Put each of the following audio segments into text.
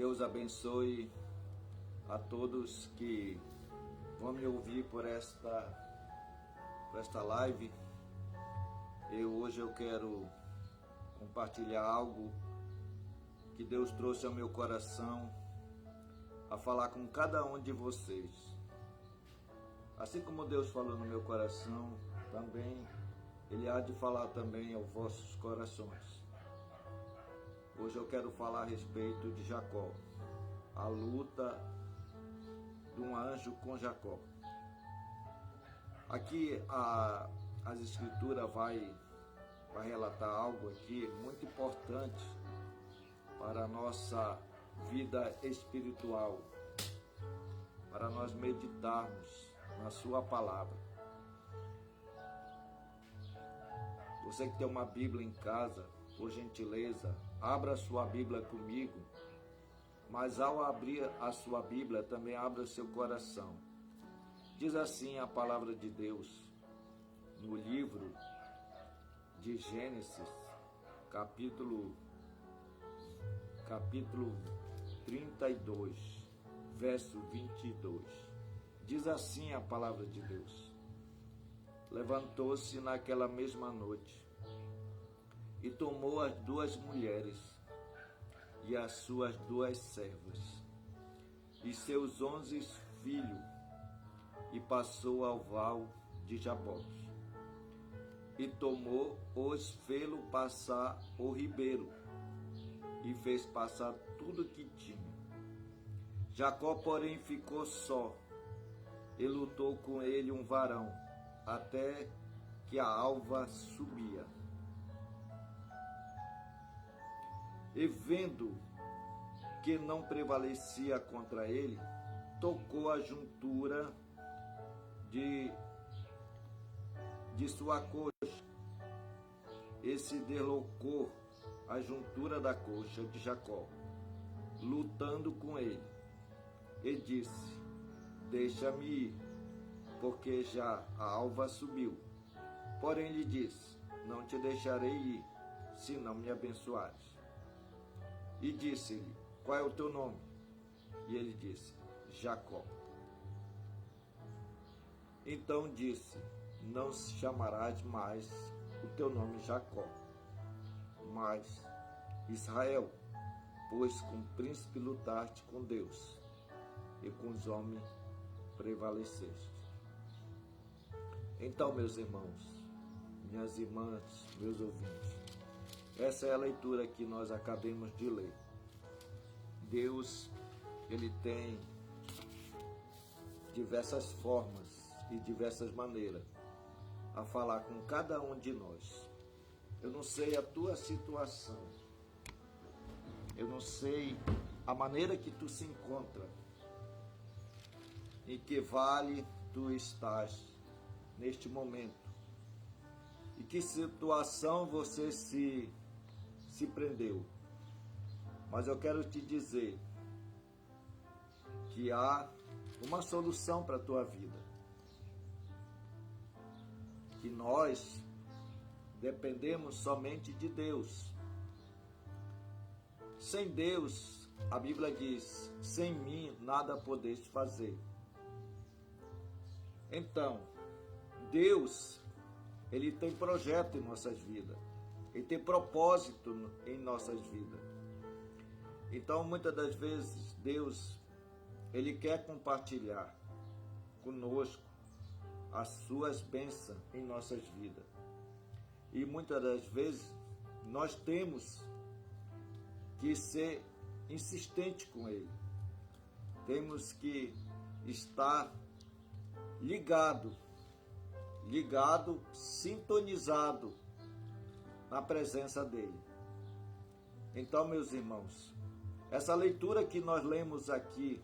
Deus abençoe a todos que vão me ouvir por esta live. Hoje eu quero compartilhar algo que Deus trouxe ao meu coração a falar com cada um de vocês. Assim como Deus falou no meu coração, também Ele há de falar também aos vossos corações. Hoje eu quero falar a respeito de Jacó, a luta de um anjo com Jacó. Aqui as escrituras vai relatar algo aqui muito importante para a nossa vida espiritual, para nós meditarmos na sua palavra. Você que tem uma Bíblia em casa, por gentileza, abra a sua Bíblia comigo, mas ao abrir a sua Bíblia, também abra o seu coração. Diz assim a palavra de Deus, no livro de Gênesis, capítulo 32, verso 22. Diz assim a palavra de Deus: levantou-se naquela mesma noite e tomou as duas mulheres e as suas duas servas e seus 11 filhos e passou ao val de Jaboque e tomou os fê-lo passar o ribeiro e fez passar tudo que tinha. Jacó, porém, ficou só e lutou com ele um varão até que a alva subia. E vendo que não prevalecia contra ele, tocou a juntura de sua coxa e se deslocou a juntura da coxa de Jacó, lutando com ele, e disse: deixa-me ir, porque já a alva subiu. Porém lhe disse: não te deixarei ir, se não me abençoares. E disse-lhe: qual é o teu nome? E ele disse: Jacó. Então disse: não chamarás mais o teu nome Jacó, mas Israel, pois com o príncipe lutaste com Deus, e com os homens prevaleceste. Então, meus irmãos, minhas irmãs, meus ouvintes, essa é a leitura que nós acabamos de ler. Deus, Ele tem diversas formas e diversas maneiras a falar com cada um de nós. Eu não sei a tua situação, eu não sei a maneira que tu se encontra, em que vale tu estás neste momento, e que situação você se prendeu. Mas eu quero te dizer que há uma solução para a tua vida, que nós dependemos somente de Deus. Sem Deus, a Bíblia diz: sem mim nada podeis fazer. Então, Deus, Ele tem projeto em nossas vidas, Ele tem propósito em nossas vidas. Então, muitas das vezes, Deus, Ele quer compartilhar conosco as suas bênçãos em nossas vidas. E muitas das vezes, nós temos que ser insistente com Ele. Temos que estar ligado, sintonizado na presença dEle. Então, meus irmãos, essa leitura que nós lemos aqui,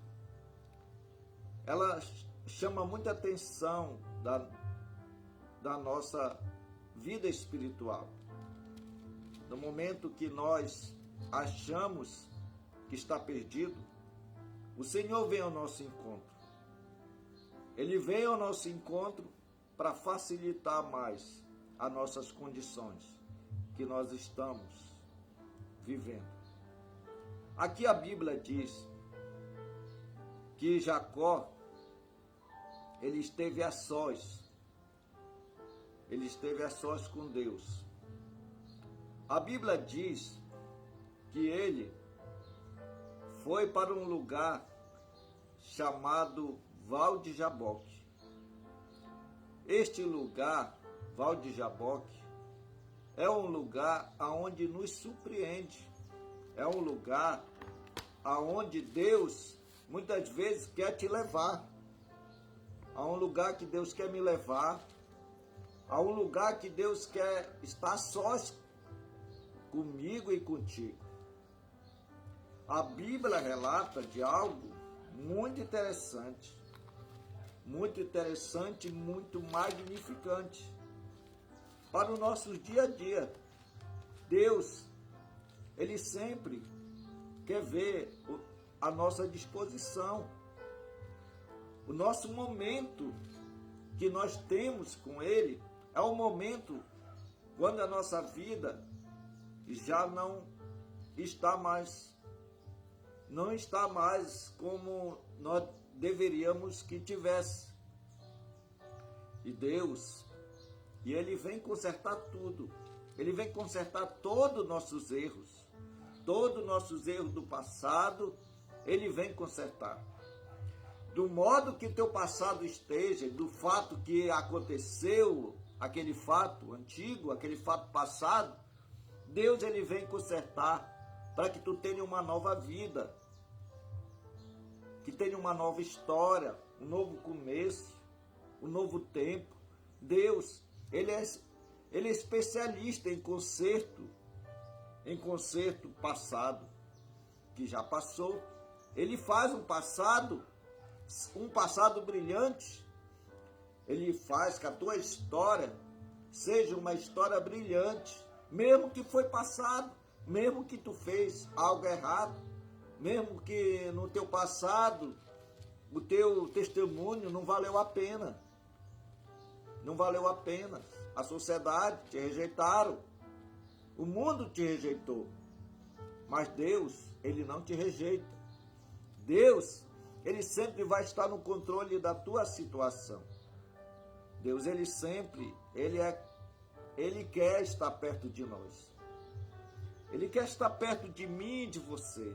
ela chama muita atenção da nossa vida espiritual. No momento que nós achamos que está perdido, o Senhor vem ao nosso encontro. Ele vem ao nosso encontro para facilitar mais as nossas condições que nós estamos vivendo. Aqui a Bíblia diz que Jacó, ele esteve a sós. Ele esteve a sós com Deus. A Bíblia diz que ele foi para um lugar chamado Val de Jaboque. Este lugar, Val de Jaboque, é um lugar aonde nos surpreende. É um lugar aonde Deus muitas vezes quer te levar. Há um lugar que Deus quer me levar. Há um lugar que Deus quer estar sós comigo e contigo. A Bíblia relata de algo muito interessante, muito magnificante para o nosso dia a dia. Deus, Ele sempre quer ver a nossa disposição, o nosso momento que nós temos com Ele. É um momento quando a nossa vida já não está mais como nós deveríamos que tivesse. E Deus, Ele vem consertar tudo. Ele vem consertar todos os nossos erros. Todos os nossos erros do passado, Ele vem consertar. Do modo que teu passado esteja, do fato que aconteceu, aquele fato antigo, aquele fato passado, Deus, Ele vem consertar para que tu tenha uma nova vida, que tenha uma nova história, um novo começo, um novo tempo. Deus, Ele é especialista em conserto passado, que já passou. Ele faz um passado brilhante. Ele faz que a tua história seja uma história brilhante, mesmo que foi passado, mesmo que tu fez algo errado, mesmo que no teu passado o teu testemunho não valeu a pena. Não valeu a pena. A sociedade te rejeitaram, o mundo te rejeitou, mas Deus, Ele não te rejeita. Deus, Ele sempre vai estar no controle da tua situação. Deus, Ele sempre, Ele quer estar perto de nós. Ele quer estar perto de mim e de você.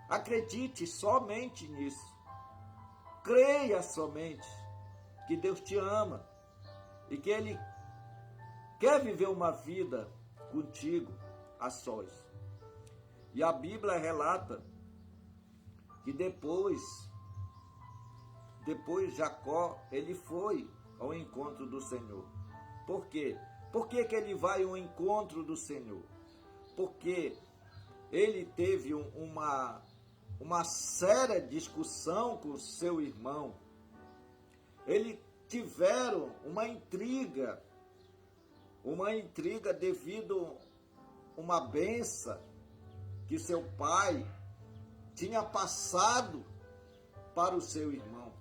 Acredite somente nisso. Creia somente que Deus te ama e que Ele quer viver uma vida contigo a sós. E a Bíblia relata que depois Jacó, ele foi ao encontro do Senhor. Por quê? Por que ele vai ao encontro do Senhor? Porque ele teve uma séria discussão com seu irmão. Eles tiveram uma intriga devido a uma bênção que seu pai tinha passado para o seu irmão.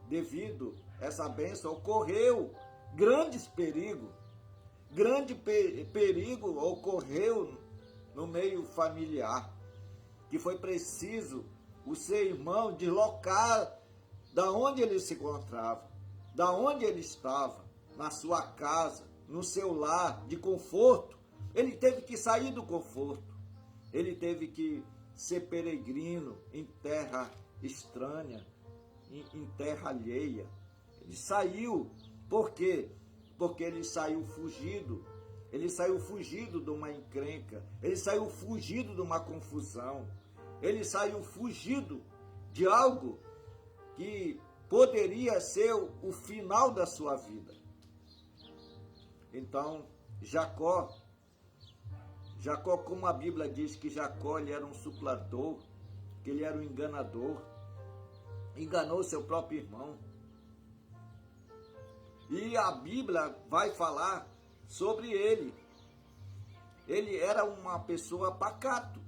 Devido a essa bênção, ocorreu grandes perigos. Grande perigo ocorreu no meio familiar, que foi preciso o seu irmão deslocar da onde ele se encontrava, da onde ele estava, na sua casa, no seu lar de conforto. Ele teve que sair do conforto, ele teve que ser peregrino em terra estranha, em terra alheia. Ele saiu, por quê? Porque ele saiu fugido de uma encrenca, ele saiu fugido de uma confusão, ele saiu fugido de algo que poderia ser o final da sua vida. Então, Jacó, como a Bíblia diz que Jacó, ele era um suplador, que ele era um enganador, enganou seu próprio irmão. E a Bíblia vai falar sobre ele. Ele era uma pessoa pacato.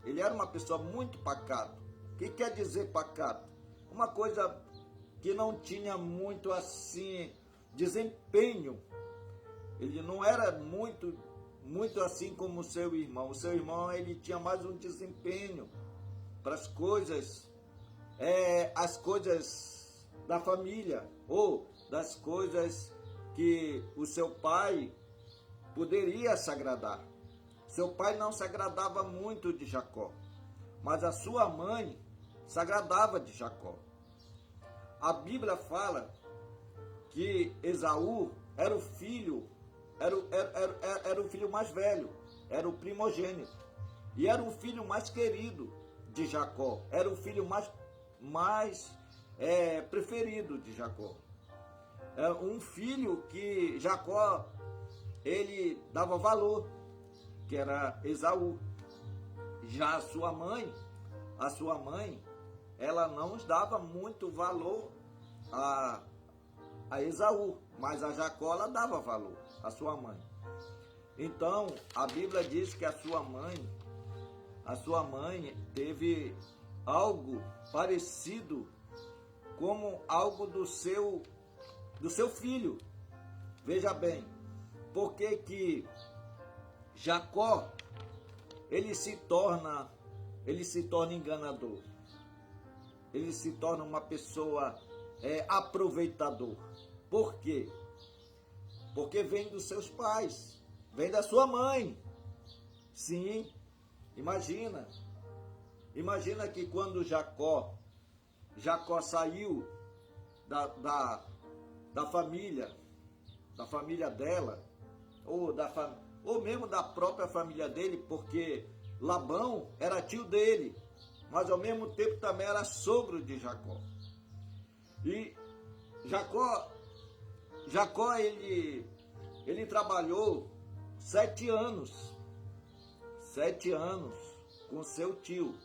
Ele era uma pessoa muito pacato. O que quer dizer pacato? Uma coisa que não tinha muito assim desempenho. Ele não era muito muito assim como o seu irmão. O seu irmão, ele tinha mais um desempenho para as coisas da família, ou das coisas que o seu pai poderia se agradar. Seu pai não se agradava muito de Jacó, mas a sua mãe se agradava de Jacó. A Bíblia fala que Esaú era o filho, era o filho mais velho, era o primogênito, e era o filho mais querido de Jacó, era o filho mais preferido de Jacó. É um filho que Jacó, ele dava valor, que era Esaú. Já a sua mãe, ela não dava muito valor a Esaú, mas a Jacó ela dava valor, a sua mãe. Então, a Bíblia diz que a sua mãe teve algo parecido como algo do seu filho. Veja bem, porque que Jacó, ele se torna enganador, ele se torna uma pessoa aproveitador. Por quê? Porque vem dos seus pais, vem da sua mãe. Sim, imagina que quando Jacó saiu da família dela, ou mesmo da própria família dele, porque Labão era tio dele, mas ao mesmo tempo também era sogro de Jacó. E Jacó ele trabalhou 7 anos com seu tio.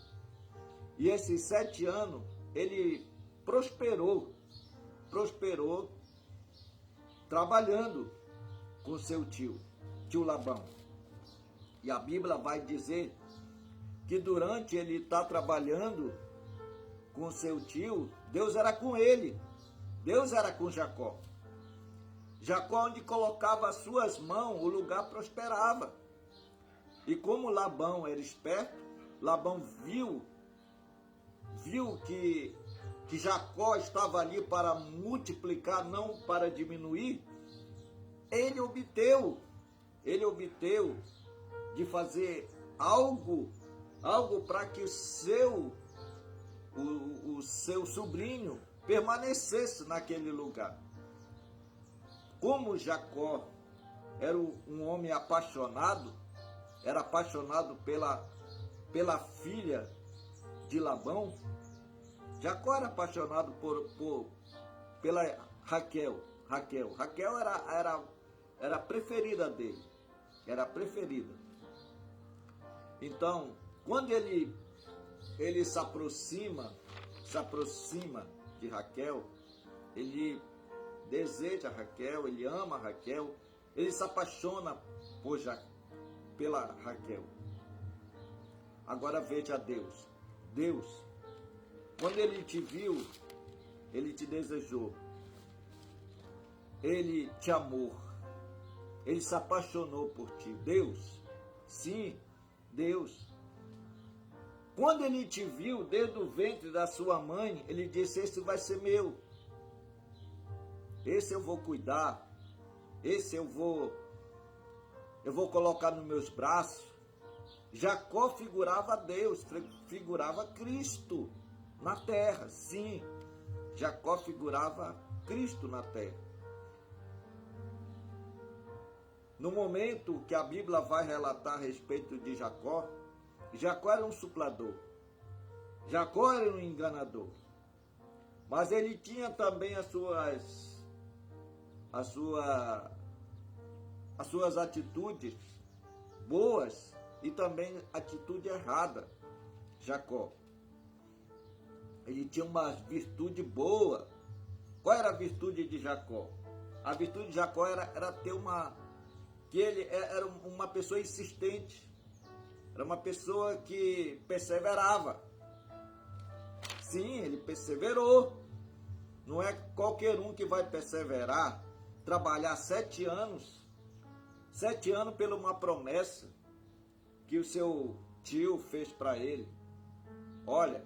E esses 7 anos ele prosperou trabalhando com seu tio Labão. E a Bíblia vai dizer que durante ele estar trabalhando com seu tio, Deus era com ele, Deus era com Jacó. Jacó, onde colocava as suas mãos, o lugar prosperava. E como Labão era esperto, Labão viu que Jacó estava ali para multiplicar, não para diminuir. Ele obteu de fazer algo para que o seu sobrinho permanecesse naquele lugar. Como Jacó era um homem apaixonado, era apaixonado pela filha de Labão, Jacó era apaixonado pela Raquel. Raquel era a preferida dele, era a preferida. Então, quando ele se aproxima de Raquel, ele deseja Raquel, ele ama Raquel, ele se apaixona pela Raquel. Agora veja Deus, quando ele te viu, ele te desejou, ele te amou, ele se apaixonou por ti. Deus, sim, Deus. Quando ele te viu desde o ventre da sua mãe, ele disse: esse vai ser meu, esse eu vou cuidar, esse eu vou colocar nos meus braços. Jacó figurava Deus, figurava Cristo na terra. Sim, Jacó figurava Cristo na terra. No momento que a Bíblia vai relatar a respeito de Jacó, Jacó era um suplador, Jacó era um enganador, mas ele tinha também as suas atitudes boas e também atitude errada. Jacó, ele tinha uma virtude boa. Qual era a virtude de Jacó? A virtude de Jacó era ter ele era uma pessoa insistente, era uma pessoa que perseverava. Sim, ele perseverou. Não é qualquer um que vai perseverar, trabalhar 7 anos 7 anos pela uma promessa que o seu tio fez para ele. Olha,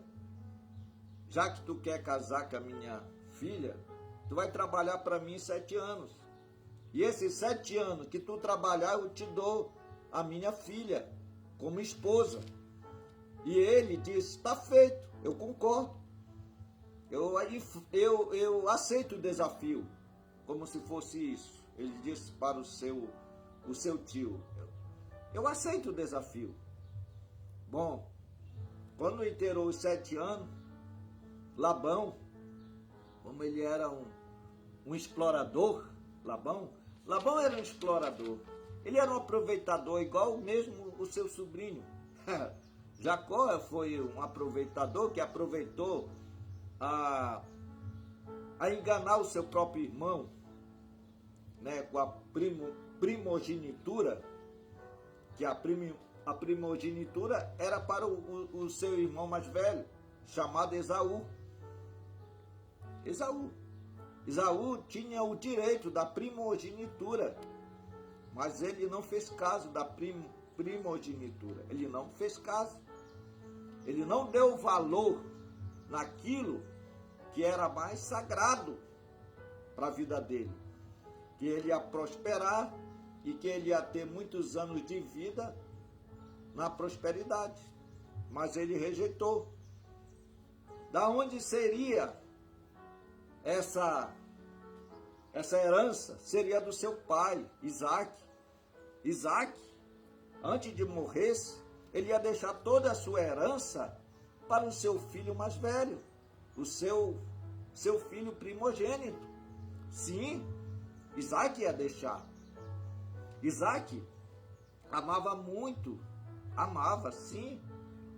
já que tu quer casar com a minha filha, tu vai trabalhar para mim 7 anos. E esses 7 anos que tu trabalhar, eu te dou a minha filha como esposa. E ele disse, está feito, eu concordo. Eu aceito o desafio, como se fosse isso. Ele disse para o seu tio, eu aceito o desafio. Bom, quando inteirou os 7 anos, Labão, como ele era um explorador, Labão era um explorador. Ele era um aproveitador, igual mesmo o seu sobrinho. Jacó foi um aproveitador que aproveitou a enganar o seu próprio irmão, né, com a primogenitura, que a primogenitura era para o seu irmão mais velho, chamado Esaú. Esaú tinha o direito da primogenitura, mas ele não fez caso da primogenitura. Ele não fez caso. Ele não deu valor naquilo que era mais sagrado para a vida dele. Que ele ia prosperar e que ele ia ter muitos anos de vida na prosperidade. Mas ele rejeitou. Da onde seria essa herança? Seria do seu pai, Isaac. Isaac, antes de morrer, ele ia deixar toda a sua herança para o seu filho mais velho, o seu filho primogênito. Sim, Isaac ia deixar. Isaac amava muito, amava, sim.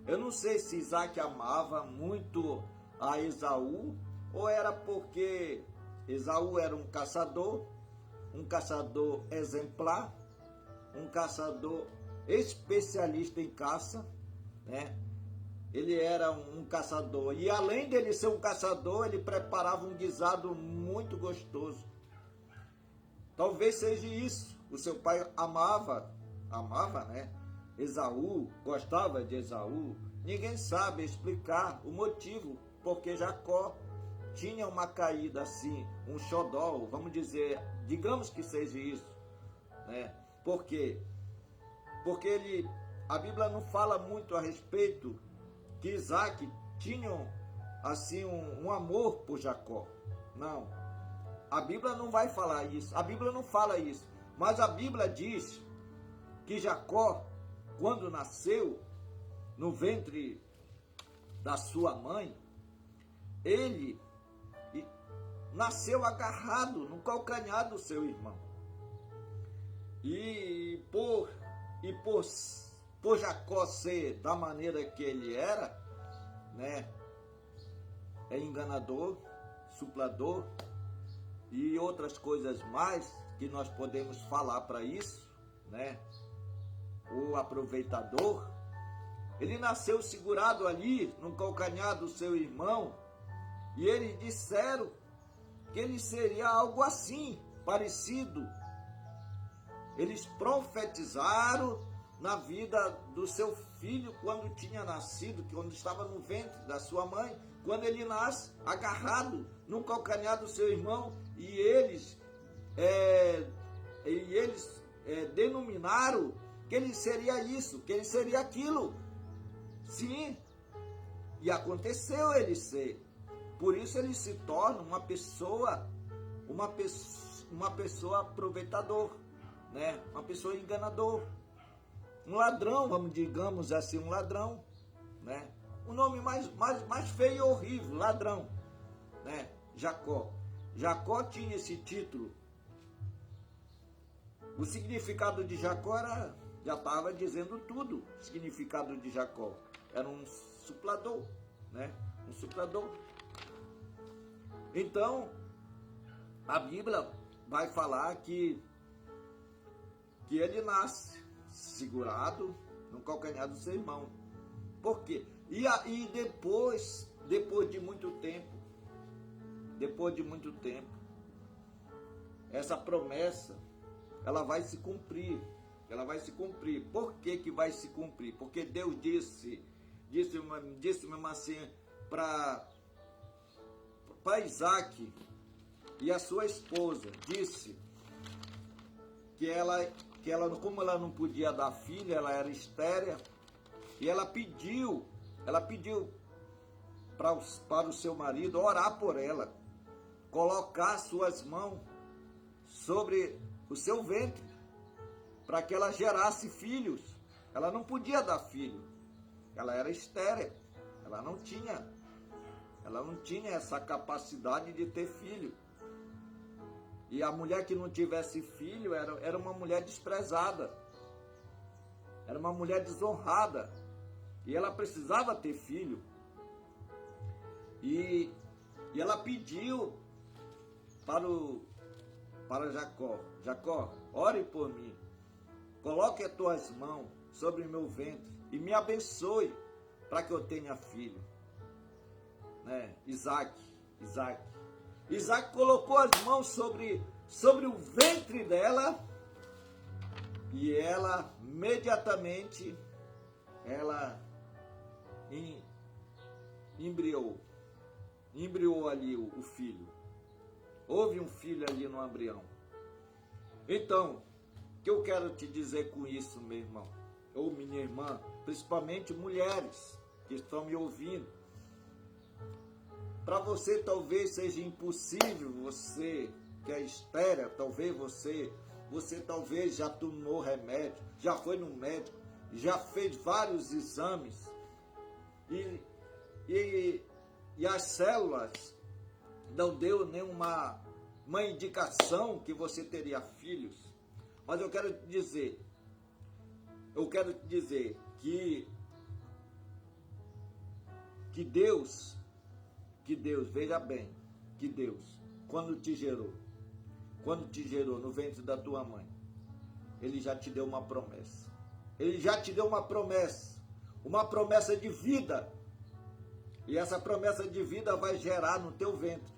Eu não sei se Isaac amava muito a Esaú, ou era porque Esaú era um caçador exemplar, um caçador especialista em caça, né? Ele era um caçador, e além dele ser um caçador, ele preparava um guisado muito gostoso. Talvez seja isso. O seu pai amava, né? Esaú, gostava de Esaú. Ninguém sabe explicar o motivo, porque Jacó tinha uma caída assim, um xodó, vamos dizer, digamos que seja isso, né? Por quê? Porque a Bíblia não fala muito a respeito que Isaac tinha assim um amor por Jacó. Não. A Bíblia não vai falar isso. A Bíblia não fala isso. Mas a Bíblia diz que Jacó, quando nasceu no ventre da sua mãe, ele nasceu agarrado no calcanhar do seu irmão. E por Jacó ser da maneira que ele era, né, é enganador, suplador e outras coisas mais que nós podemos falar para isso, né? O aproveitador, ele nasceu segurado ali no calcanhar do seu irmão, e eles disseram que ele seria algo assim, parecido. Eles profetizaram na vida do seu filho quando tinha nascido, quando estava no ventre da sua mãe, quando ele nasce agarrado no calcanhar do seu irmão, e eles denominaram que ele seria isso, que ele seria aquilo. Sim, e aconteceu ele ser. Por isso ele se torna uma pessoa aproveitador, né? Uma pessoa enganador. Um ladrão, digamos assim, um ladrão, né? O nome mais feio e horrível, ladrão, né? Jacó. Jacó tinha esse título. O significado de Jacó já estava dizendo tudo. O significado de Jacó era um suplador, né? Um suplador. Então, a Bíblia vai falar que ele nasce segurado no calcanhar do seu irmão. Por quê? E depois de muito tempo, essa promessa ela vai se cumprir. Ela vai se cumprir. Por que que vai se cumprir? Porque Deus disse mesmo assim para Isaac e a sua esposa, disse que ela, como ela não podia dar filha, ela era estéril, e ela pediu para o seu marido orar por ela, colocar suas mãos sobre o seu ventre, para que ela gerasse filhos. Ela não podia dar filho, ela era estéril, ela não tinha essa capacidade de ter filho. E a mulher que não tivesse filho era uma mulher desprezada, era uma mulher desonrada, e ela precisava ter filho. E ela pediu para Jacó: Jacó, ore por mim, coloque as tuas mãos sobre o meu ventre e me abençoe para que eu tenha filho. Né? Isaac colocou as mãos sobre o ventre dela, e ela imediatamente embriou ali o filho. Houve um filho ali no embrião. Então, o que eu quero te dizer com isso, meu irmão, ou minha irmã, principalmente mulheres que estão me ouvindo, para você talvez seja impossível, você que é estéril, talvez você talvez já tomou remédio, já foi no médico, já fez vários exames, e as células não deu nenhuma indicação que você teria filhos. Mas eu quero te dizer que Deus, veja bem, que Deus, quando te gerou no ventre da tua mãe, Ele já te deu uma promessa. Ele já te deu uma promessa de vida. E essa promessa de vida vai gerar no teu ventre.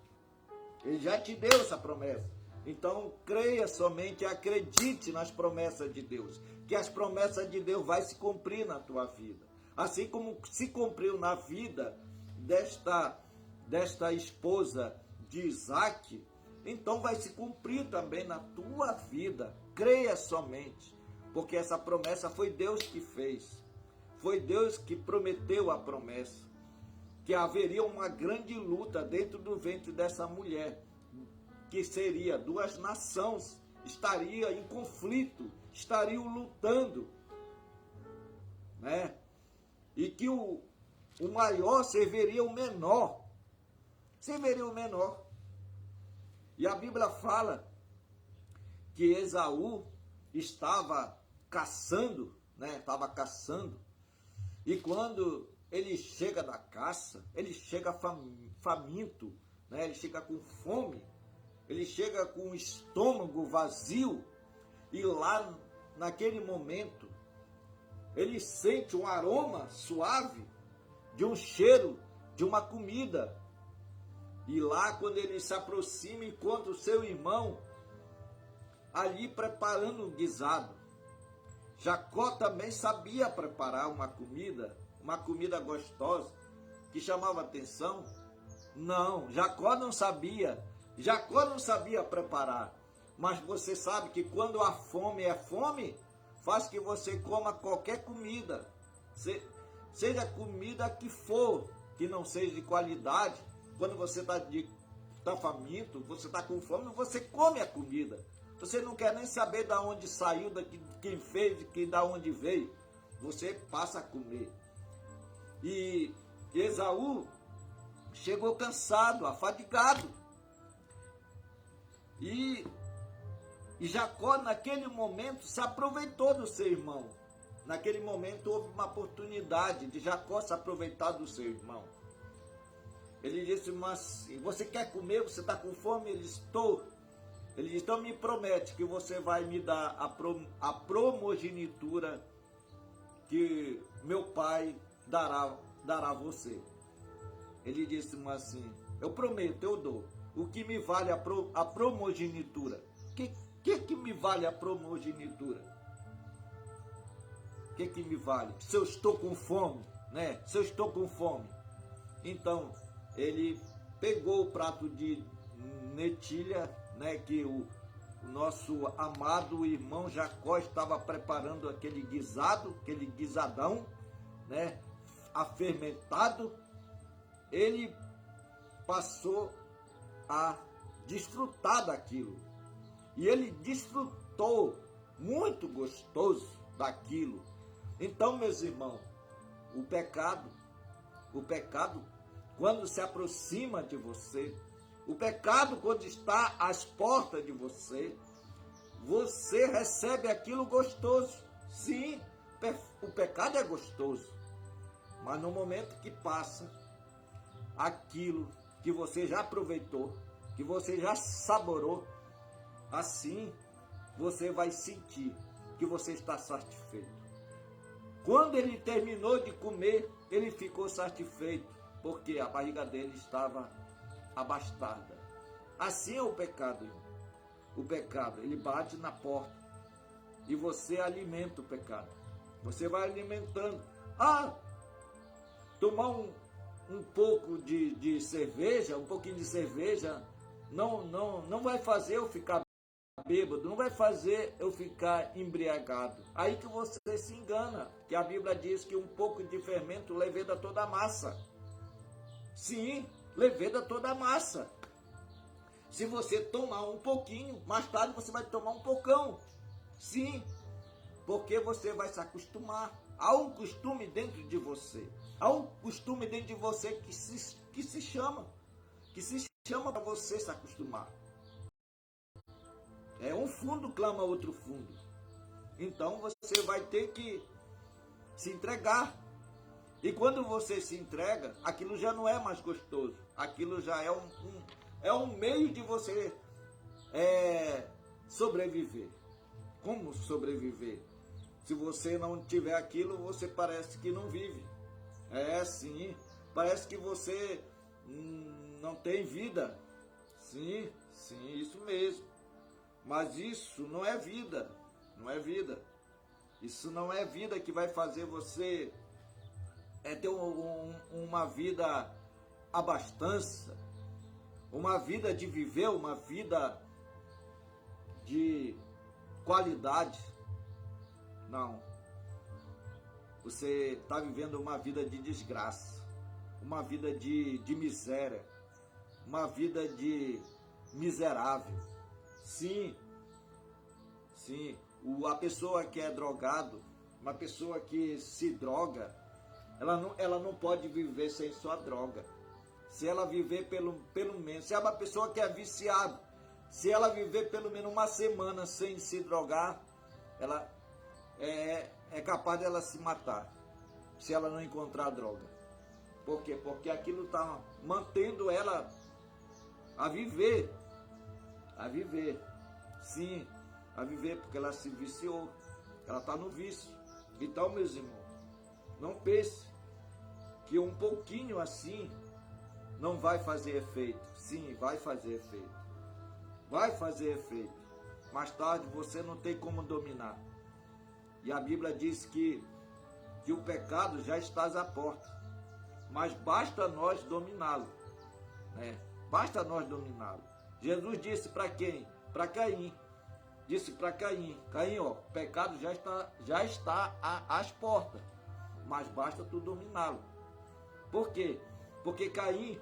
Ele já te deu essa promessa. Então, creia somente e acredite nas promessas de Deus, que as promessas de Deus vai se cumprir na tua vida. Assim como se cumpriu na vida desta esposa de Isaac, então vai se cumprir também na tua vida. Creia somente, porque essa promessa foi Deus que fez. Foi Deus que prometeu a promessa, que haveria uma grande luta dentro do ventre dessa mulher, que seria duas nações, estariam em conflito, estariam lutando, né? E que o maior serviria o menor. E a Bíblia fala que Esaú estava caçando, né? Estava caçando. E quando ele chega da caça, ele chega faminto, né? Ele chega com fome, ele chega com o estômago vazio, e lá naquele momento ele sente um aroma suave de um cheiro de uma comida. E lá, quando ele se aproxima, encontra o seu irmão ali preparando um guisado. Jacó também sabia preparar uma comida gostosa, que chamava atenção. Não, Jacó não sabia preparar. Mas você sabe que quando a fome é fome, faz que você coma qualquer comida, seja comida que for, que não seja de qualidade. Quando você está faminto, você está com fome, você come a comida. Você não quer nem saber de onde saiu, de quem fez, de onde veio. Você passa a comer. E Esaú chegou cansado, afadigado. E Jacó, naquele momento, se aproveitou do seu irmão. Naquele momento, houve uma oportunidade de Jacó se aproveitar do seu irmão. Ele disse: mas você quer comer? Você está com fome? Ele disse: estou. Ele disse: então me promete que você vai me dar a primogenitura que meu pai dará a você. Ele disse assim: eu prometo, eu dou. O que me vale a primogenitura? que me vale a primogenitura? O que me vale? Se eu estou com fome, né? Se eu estou com fome. Então, ele pegou o prato de lentilha, né? Que o nosso amado irmão Jacó estava preparando aquele guisado, aquele guisadão, né? Afermentado. Ele passou a desfrutar daquilo. E ele desfrutou, muito gostoso daquilo. Então, meus irmãos, o pecado, quando se aproxima de você, o pecado quando está às portas de você, você recebe aquilo gostoso. Sim, o pecado é gostoso, mas no momento que passa, aquilo que você já aproveitou, que você já saborou, assim você vai sentir que você está satisfeito. Quando ele terminou de comer, ele ficou satisfeito, porque a barriga dele estava abastada. Assim é o pecado, irmão. O pecado, ele bate na porta e você alimenta o pecado. Você vai alimentando. Tomar um pouco de cerveja, um pouquinho de cerveja, não vai fazer eu ficar bêbado, não vai fazer eu ficar embriagado. Aí que você se engana, que a Bíblia diz que um pouco de fermento leveda toda a massa. Sim, leveda toda a massa. Se você tomar um pouquinho, mais tarde você vai tomar um pocão. Sim, porque você vai se acostumar. Há um costume dentro de você. Há um costume dentro de você que se chama para você se acostumar. Um fundo clama outro fundo. Então você vai ter que se entregar. E quando você se entrega, aquilo já não é mais gostoso. Aquilo já é um meio de você sobreviver. Como sobreviver? Se você não tiver aquilo, você parece que não vive. Sim. Parece que você não tem vida. Sim, isso mesmo. Mas isso não é vida, não é vida. Isso não é vida que vai fazer você ter uma vida abastança, uma vida de viver, uma vida de qualidade. Não. Você está vivendo uma vida de desgraça, uma vida de miséria, uma vida de miserável. Sim, a pessoa que é drogado, uma pessoa que se droga, ela não pode viver sem sua droga. Se ela viver pelo menos, se é uma pessoa que é viciada, se ela viver pelo menos uma semana sem se drogar, ela é capaz dela se matar, se ela não encontrar droga. Por quê? Porque aquilo está mantendo ela a viver. Sim, a viver, porque ela se viciou, ela está no vício. Então, meus irmãos, não pense que um pouquinho assim não vai fazer efeito. Sim, vai fazer efeito. Vai fazer efeito. Mais tarde você não tem como dominar. E a Bíblia diz que o pecado já está à porta. Mas basta nós dominá-lo. Né? Basta nós dominá-lo. Jesus disse para quem? Para Caim. Disse para Caim: Caim, o pecado já está às portas. Mas basta tu dominá-lo. Por quê? Porque Caim,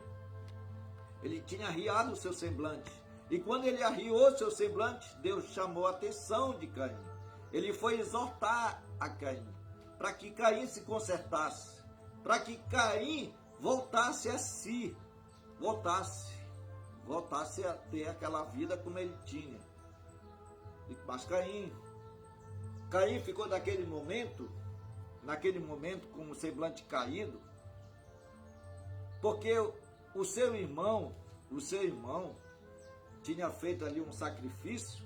ele tinha arriado o seu semblante. E quando ele arriou seu semblante, Deus chamou a atenção de Caim. Ele foi exortar a Caim, para que Caim se consertasse, para que Caim voltasse a si, voltasse a ter aquela vida como ele tinha. Mas Caim ficou naquele momento com o semblante caído, porque o seu irmão tinha feito ali um sacrifício,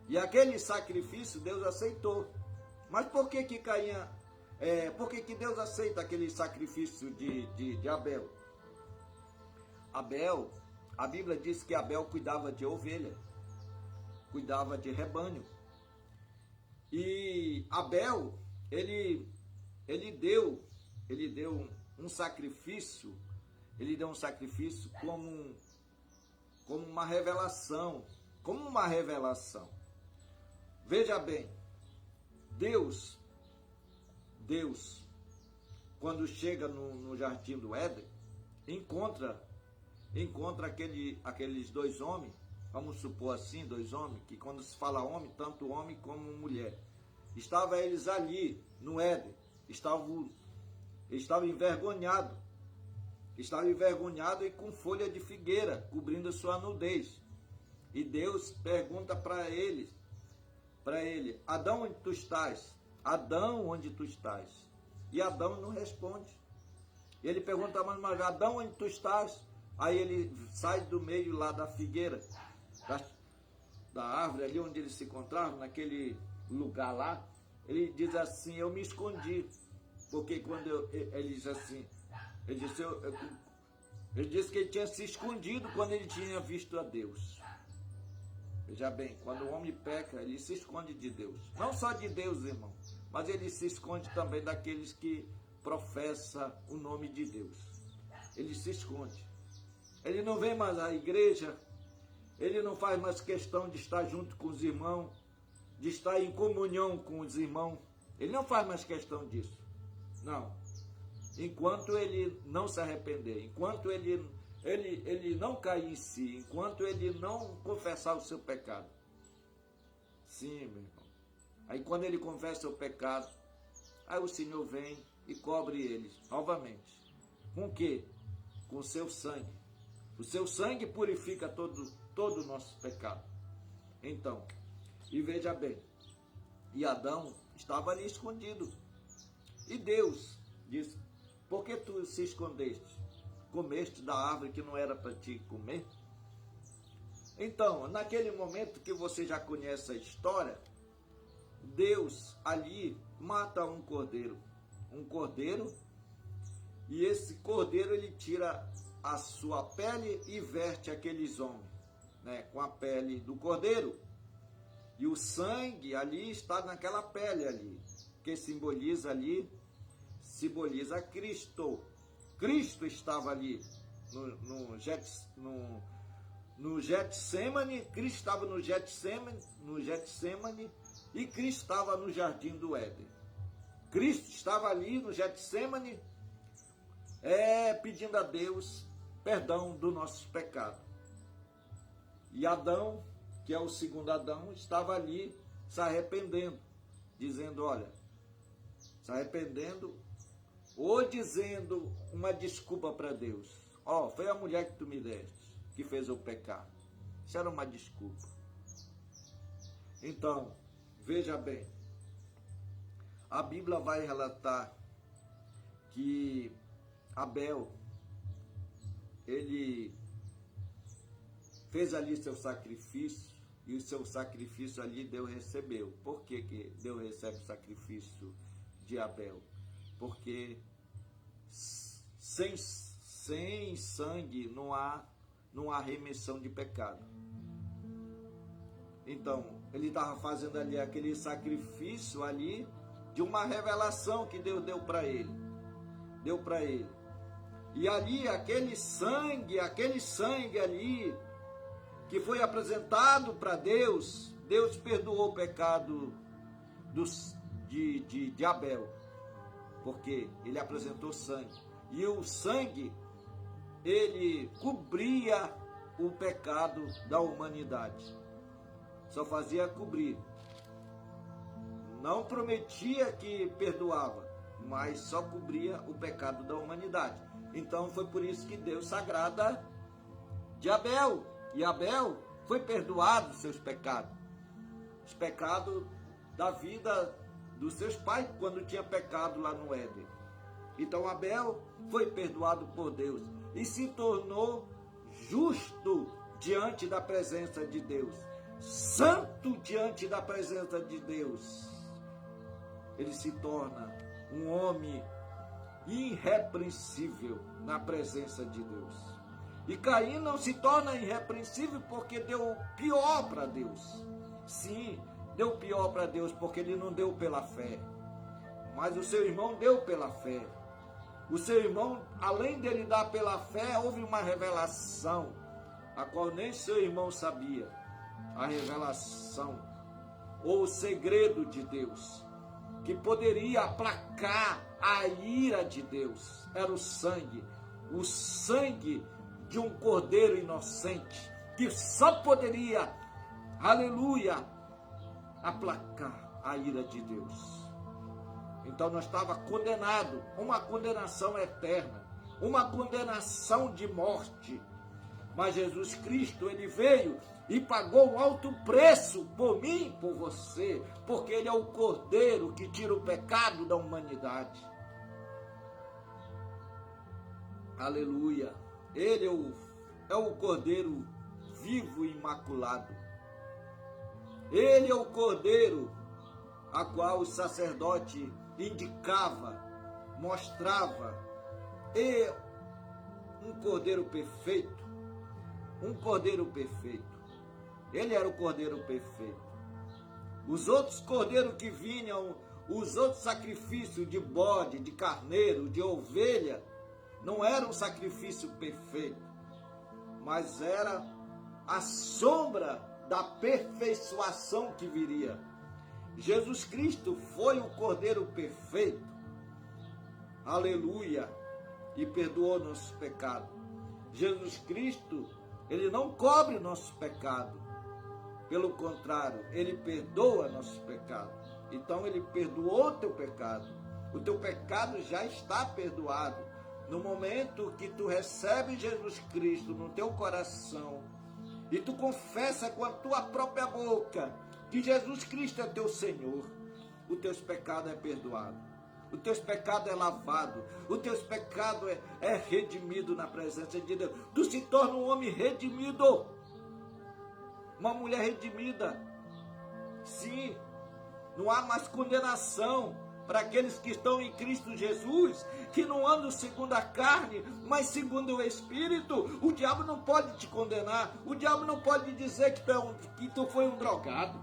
e aquele sacrifício Deus aceitou. Mas por que Deus aceita aquele sacrifício de Abel? Abel, a Bíblia diz que Abel cuidava de ovelha. cuidava de rebanho. E Abel, ele deu um sacrifício, como uma revelação, Veja bem, Deus, quando chega no jardim do Éden, encontra aqueles dois homens, vamos supor assim, dois homens, que quando se fala homem, tanto homem como mulher, estavam eles ali no Éden, estavam envergonhados, e com folha de figueira, cobrindo sua nudez. E Deus pergunta para ele, Adão, onde tu estás? Adão, onde tu estás? E Adão não responde. Ele pergunta mais uma vez, Adão, onde tu estás? Aí ele sai do meio lá da figueira, da árvore ali onde ele se encontrava, naquele lugar lá. Ele diz assim, eu me escondi. Porque quando ele diz assim, ele disse que ele tinha se escondido quando ele tinha visto a Deus. Veja bem, quando o homem peca, ele se esconde de Deus. Não só de Deus, irmão, mas ele se esconde também daqueles que professam o nome de Deus. Ele se esconde. Ele não vem mais à igreja, ele não faz mais questão de estar junto com os irmãos, de estar em comunhão com os irmãos. Ele não faz mais questão disso. Não. Enquanto ele não se arrepender, enquanto ele não cair em si, enquanto ele não confessar o seu pecado. Sim, meu irmão. Aí quando ele confessa o pecado, aí o Senhor vem e cobre eles novamente. Com o quê? Com o seu sangue. O seu sangue purifica todo o nosso pecado. Então, e veja bem, e Adão estava ali escondido. E Deus disse, por que tu se escondeste? Comeste da árvore que não era para ti comer? Então, naquele momento que você já conhece a história, Deus ali mata um cordeiro, e esse cordeiro ele tira a sua pele e veste aqueles homens, né, com a pele do cordeiro. E o sangue ali está naquela pele ali, que simboliza Cristo. Cristo estava ali no Getsemane, Cristo estava no Getsemane, e Cristo estava no jardim do Éden. Cristo estava ali no Getsemane, pedindo a Deus perdão dos nossos pecados. E Adão, que é o segundo Adão, estava ali se arrependendo, dizendo, olha, se arrependendo, ou dizendo uma desculpa para Deus. Foi a mulher que tu me deste, que fez eu pecar. Isso era uma desculpa. Então, veja bem, a Bíblia vai relatar que Abel, ele fez ali seu sacrifício, e o seu sacrifício ali Deus recebeu. Por que Deus recebe o sacrifício de Abel? Porque sem sangue não há remissão de pecado. Então, ele estava fazendo ali aquele sacrifício ali de uma revelação que Deus deu para ele. E ali, aquele sangue ali, que foi apresentado para Deus, Deus perdoou o pecado de Abel, porque ele apresentou sangue. E o sangue, ele cobria o pecado da humanidade. Só fazia cobrir. Não prometia que perdoava, mas só cobria o pecado da humanidade. Então foi por isso que Deus se agrada de Abel. E Abel foi perdoado dos seus pecados. Os pecados da vida dos seus pais, quando tinha pecado lá no Éden. Então Abel foi perdoado por Deus e se tornou justo diante da presença de Deus, santo diante da presença de Deus. Ele se torna um homem irrepreensível na presença de Deus. E Caim não se torna irrepreensível porque deu o pior para Deus. Sim, deu o pior para Deus porque ele não deu pela fé. Mas o seu irmão deu pela fé. O seu irmão, além dele dar pela fé, houve uma revelação, a qual nem seu irmão sabia. A revelação, ou o segredo de Deus, que poderia aplacar a ira de Deus. Era o sangue de um cordeiro inocente, que só poderia, aleluia, aplacar a ira de Deus. Então nós estava condenado, uma condenação eterna, uma condenação de morte. Mas Jesus Cristo, ele veio e pagou um alto preço por mim e por você, porque ele é o cordeiro que tira o pecado da humanidade. Aleluia. Ele é o cordeiro vivo e imaculado. Ele é o cordeiro a qual o sacerdote indicava, mostrava, e um cordeiro perfeito, ele era o cordeiro perfeito. Os outros cordeiros que vinham, os outros sacrifícios de bode, de carneiro, de ovelha, não era um sacrifício perfeito, mas era a sombra da aperfeiçoação que viria. Jesus Cristo foi o Cordeiro perfeito, aleluia, e perdoou nossos pecados. Jesus Cristo, ele não cobre nossos pecados, pelo contrário, ele perdoa nossos pecados. Então ele perdoou o teu pecado já está perdoado. No momento que tu recebe Jesus Cristo no teu coração, e tu confessa com a tua própria boca que Jesus Cristo é teu Senhor, os teus pecados é perdoado, os teus pecados é lavado, os teus pecados é redimido na presença de Deus. Tu se torna um homem redimido, uma mulher redimida. Sim, não há mais condenação para aqueles que estão em Cristo Jesus, que não andam segundo a carne, mas segundo o Espírito. O diabo não pode te condenar, o diabo não pode dizer que tu foi um drogado.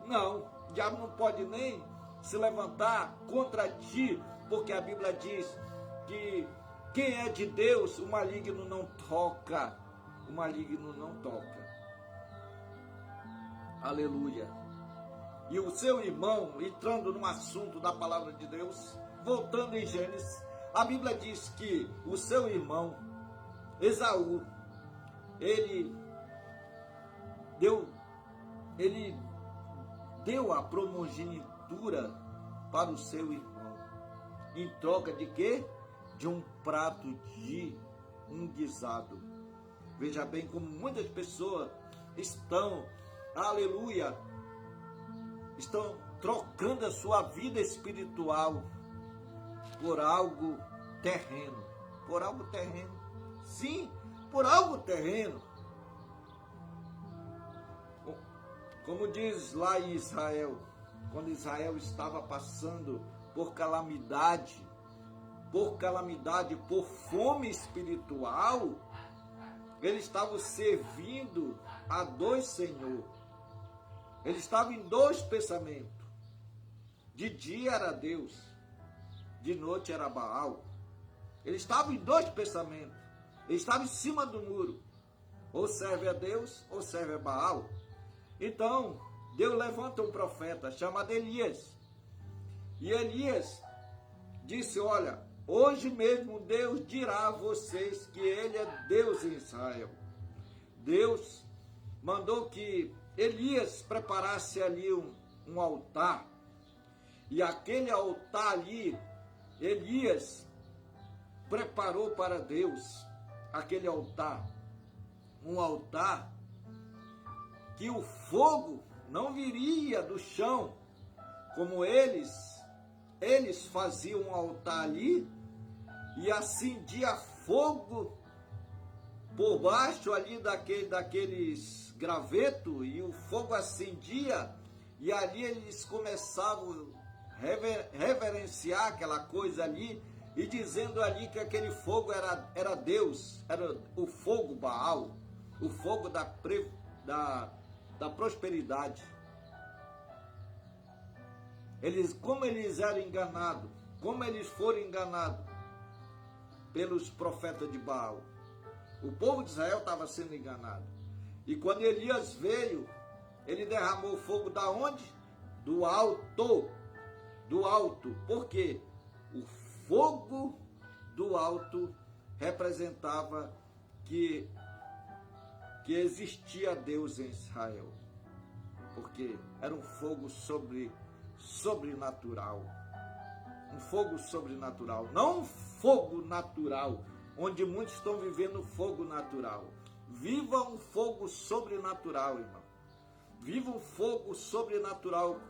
Não, o diabo não pode nem se levantar contra ti, porque a Bíblia diz que quem é de Deus, o maligno não toca. O maligno não toca. Aleluia. E o seu irmão, entrando no assunto da palavra de Deus, voltando em Gênesis, a Bíblia diz que o seu irmão, Esaú, ele deu a primogenitura para o seu irmão, em troca de quê? De um prato de um guisado. Veja bem como muitas pessoas estão, aleluia, estão trocando a sua vida espiritual por algo terreno. Por algo terreno. Sim, por algo terreno. Como diz lá em Israel, quando Israel estava passando por calamidade, por fome espiritual, eles estavam servindo a dois senhores. Ele estava em dois pensamentos. De dia era Deus, de noite era Baal. Ele estava em dois pensamentos. Ele estava em cima do muro. Ou serve a Deus, ou serve a Baal. Então, Deus levanta um profeta chamado Elias. E Elias disse, olha, hoje mesmo Deus dirá a vocês que Ele é Deus em Israel. Deus mandou que Elias preparasse ali um altar, e aquele altar ali, Elias preparou para Deus aquele altar, um altar que o fogo não viria do chão, como eles faziam um altar ali, e acendia fogo por baixo ali daqueles graveto, e o fogo acendia, e ali eles começavam a reverenciar aquela coisa ali, e dizendo ali que aquele fogo era Deus, era o fogo Baal, o fogo da prosperidade. Como eles eram enganados, como eles foram enganados pelos profetas de Baal. O povo de Israel estava sendo enganado. E quando Elias veio, ele derramou fogo da onde? Do alto. Do alto. Por quê? O fogo do alto representava que existia Deus em Israel. Porque era um fogo sobrenatural. Um fogo sobrenatural. Não um fogo natural, onde muitos estão vivendo fogo natural. Viva um fogo sobrenatural, irmão. Viva um fogo sobrenatural,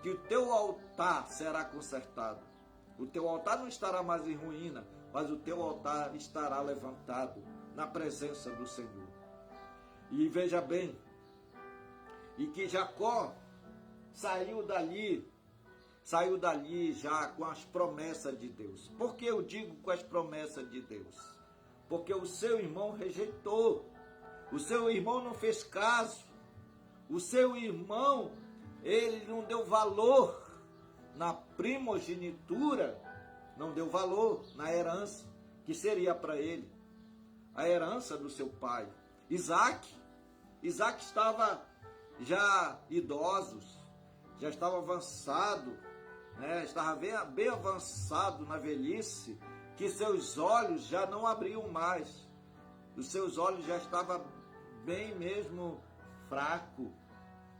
que o teu altar será consertado. O teu altar não estará mais em ruína, mas o teu altar estará levantado na presença do Senhor. E veja bem, e que Jacó saiu dali já com as promessas de Deus. Por que eu digo com as promessas de Deus? Porque o seu irmão rejeitou, o seu irmão não fez caso, o seu irmão, ele não deu valor na primogenitura, não deu valor na herança que seria para ele, a herança do seu pai. Isaac estava já idoso, já estava avançado, né? Estava bem avançado na velhice, que seus olhos já não abriam mais, os seus olhos já estavam bem mesmo fraco,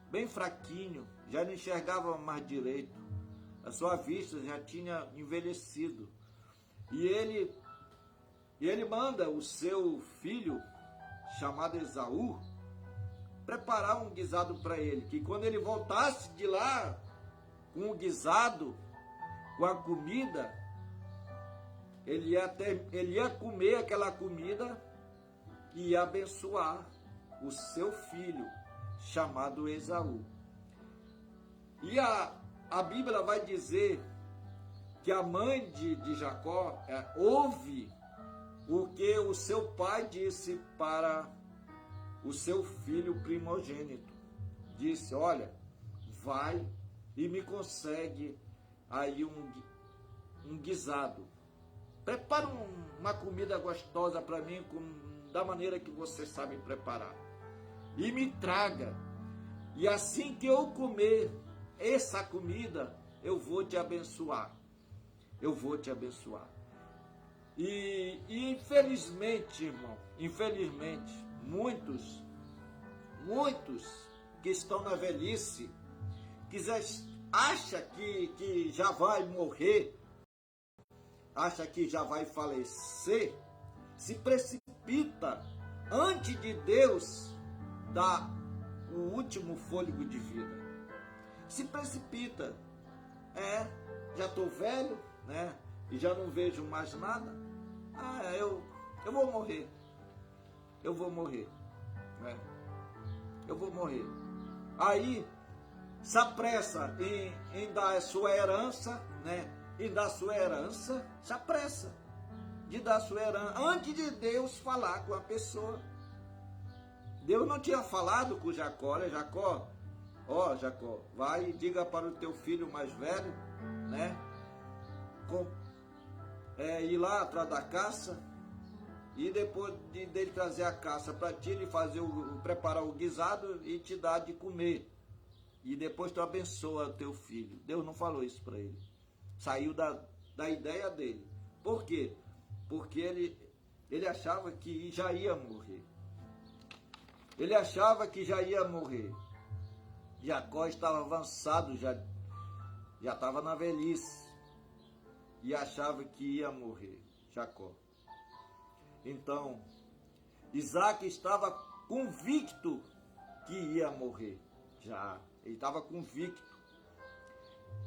bem fraquinho, já não enxergava mais direito, a sua vista já tinha envelhecido, e ele manda o seu filho, chamado Esaú, preparar um guisado para ele, que quando ele voltasse de lá, com o guisado, com a comida, ele ia comer aquela comida e ia abençoar o seu filho, chamado Esaú. E a Bíblia vai dizer que a mãe de Jacó ouve o que o seu pai disse para o seu filho primogênito. Disse: olha, vai e me consegue aí um guisado. Prepara uma comida gostosa para mim, da maneira que você sabe preparar. E me traga. E assim que eu comer essa comida, eu vou te abençoar. Eu vou te abençoar. E infelizmente, irmão, infelizmente, muitos que estão na velhice, acha que já vai morrer, acha que já vai falecer, se precipita antes de Deus dar o último fôlego de vida. Se precipita. Já estou velho, né? E já não vejo mais nada. Eu vou morrer. Eu vou morrer. Né? Eu vou morrer. Aí se apressa em dar a sua herança, né? E dar a sua herança, se apressa de dar a sua herança, antes de Deus falar com a pessoa. Deus não tinha falado com Jacó, né? Jacó, Jacó, vai e diga para o teu filho mais velho, né? Ir lá atrás da caça, e depois dele trazer a caça para ti, ele preparar o guisado e te dar de comer. E depois tu abençoa o teu filho. Deus não falou isso para ele. Saiu da ideia dele. Por quê? Porque ele achava que já ia morrer. Ele achava que já ia morrer. Jacó estava avançado, já estava na velhice. E achava que ia morrer, Jacó. Então, Isaac estava convicto que ia morrer. Ele estava convicto.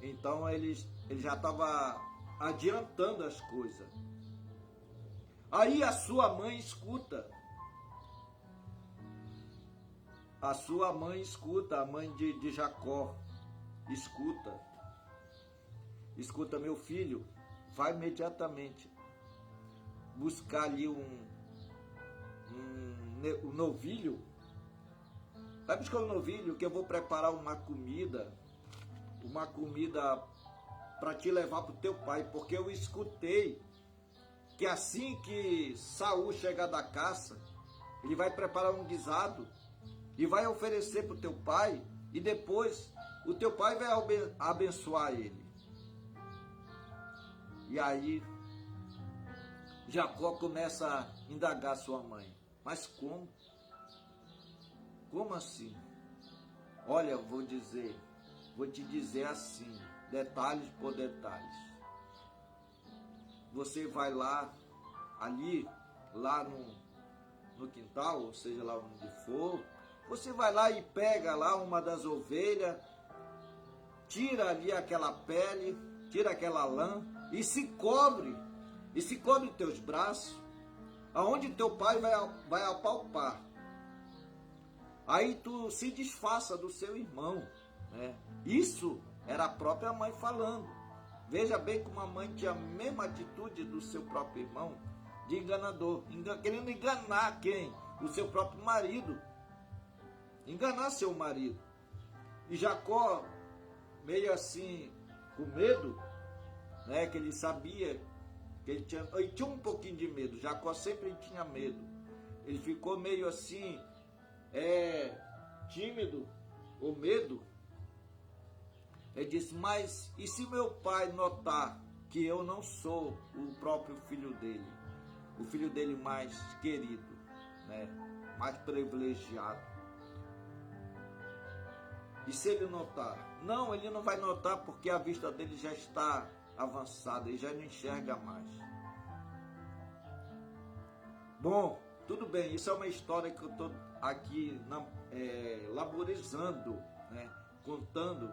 Então, ele já estava adiantando as coisas. Aí a sua mãe escuta. A sua mãe escuta, a mãe de Jacó escuta. Escuta, meu filho, vai imediatamente buscar ali um novilho. Vai buscar um novilho, que eu vou preparar uma comida para te levar para o teu pai, porque eu escutei que assim que Saul chegar da caça, ele vai preparar um guisado e vai oferecer para o teu pai, e depois o teu pai vai abençoar ele. E aí Jacó começa a indagar sua mãe: mas como? Como assim? Olha, vou te dizer assim, detalhes por detalhes. Você vai lá no quintal, ou seja, lá onde for, você vai lá e pega lá uma das ovelhas, tira ali aquela pele, tira aquela lã e se cobre teus braços, aonde teu pai vai apalpar. Aí tu se disfarça do seu irmão, né? Isso era a própria mãe falando. Veja bem como a mãe tinha a mesma atitude do seu próprio irmão, de enganador, querendo enganar quem? O seu próprio marido. Enganar seu marido. E Jacó, meio assim, com medo, né, que ele sabia que ele tinha um pouquinho de medo. Jacó sempre tinha medo. Ele ficou meio assim, tímido, ou medo. Ele disse: mas e se meu pai notar que eu não sou o próprio filho dele, o filho dele mais querido, né, mais privilegiado? E se ele notar? Não, ele não vai notar, porque a vista dele já está avançada, ele já não enxerga mais. Bom, tudo bem, isso é uma história que eu estou aqui laborizando, né, contando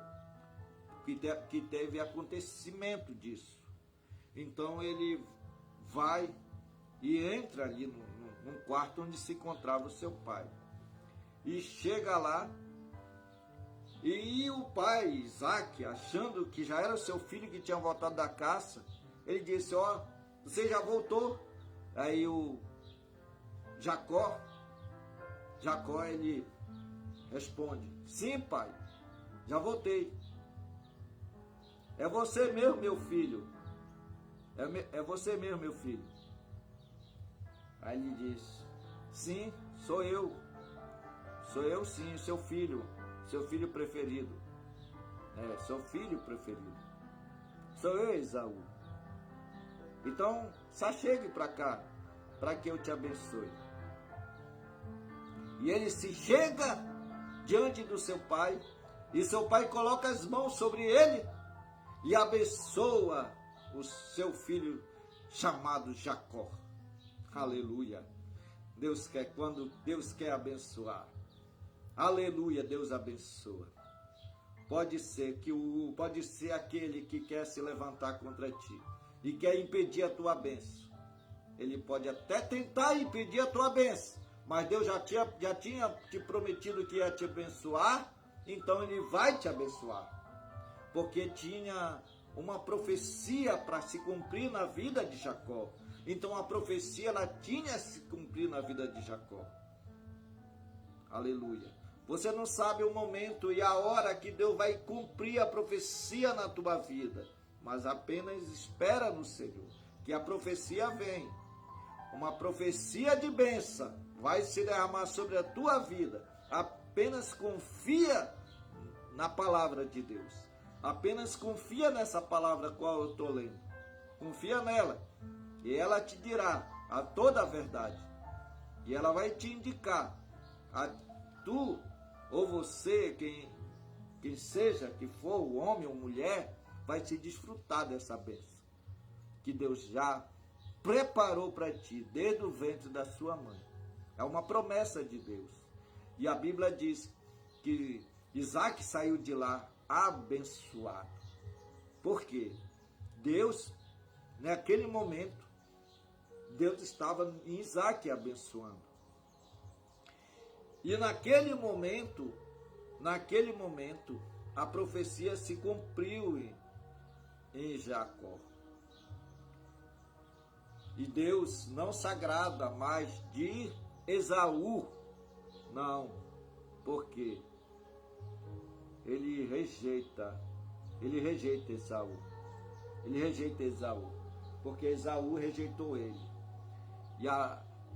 que teve acontecimento disso. Então ele vai e entra ali num quarto onde se encontrava o seu pai. E chega lá, e o pai, Isaac, achando que já era o seu filho que tinha voltado da caça, ele disse: ó, você já voltou? Aí o Jacó, ele responde: sim, pai, já voltei. É você mesmo, meu filho. É você mesmo, meu filho. Aí ele diz: sim, sou eu. Sou eu sim, seu filho preferido. Seu filho preferido. Sou eu, Esaú. Então, só chegue para cá, para que eu te abençoe. E ele se chega diante do seu pai, e seu pai coloca as mãos sobre ele e abençoa o seu filho chamado Jacó. Aleluia. Quando Deus quer abençoar, aleluia, Deus abençoa. Pode ser aquele que quer se levantar contra ti e quer impedir a tua bênção. Ele pode até tentar impedir a tua bênção, mas Deus já tinha te prometido que ia te abençoar, então ele vai te abençoar. Porque tinha uma profecia para se cumprir na vida de Jacó. Então a profecia, ela tinha se cumprir na vida de Jacó. Aleluia. Você não sabe o momento e a hora que Deus vai cumprir a profecia na tua vida, mas apenas espera no Senhor, que a profecia vem. Uma profecia de bênção vai se derramar sobre a tua vida. Apenas confia na palavra de Deus. Apenas confia nessa palavra qual eu estou lendo. Confia nela. E ela te dirá a toda a verdade. E ela vai te indicar. Tu ou você, quem seja que for, o homem ou mulher, vai se desfrutar dessa bênção. Que Deus já preparou para ti desde o ventre da sua mãe. É uma promessa de Deus. E a Bíblia diz que Isaac saiu de lá abençoado. Por quê? Deus, naquele momento, Deus estava em Isaac abençoando. E naquele momento, a profecia se cumpriu em Jacó. E Deus não se agrada mais de Esaú, não, porque ele rejeita Esaú. Ele rejeita Esaú, porque Esaú rejeitou ele.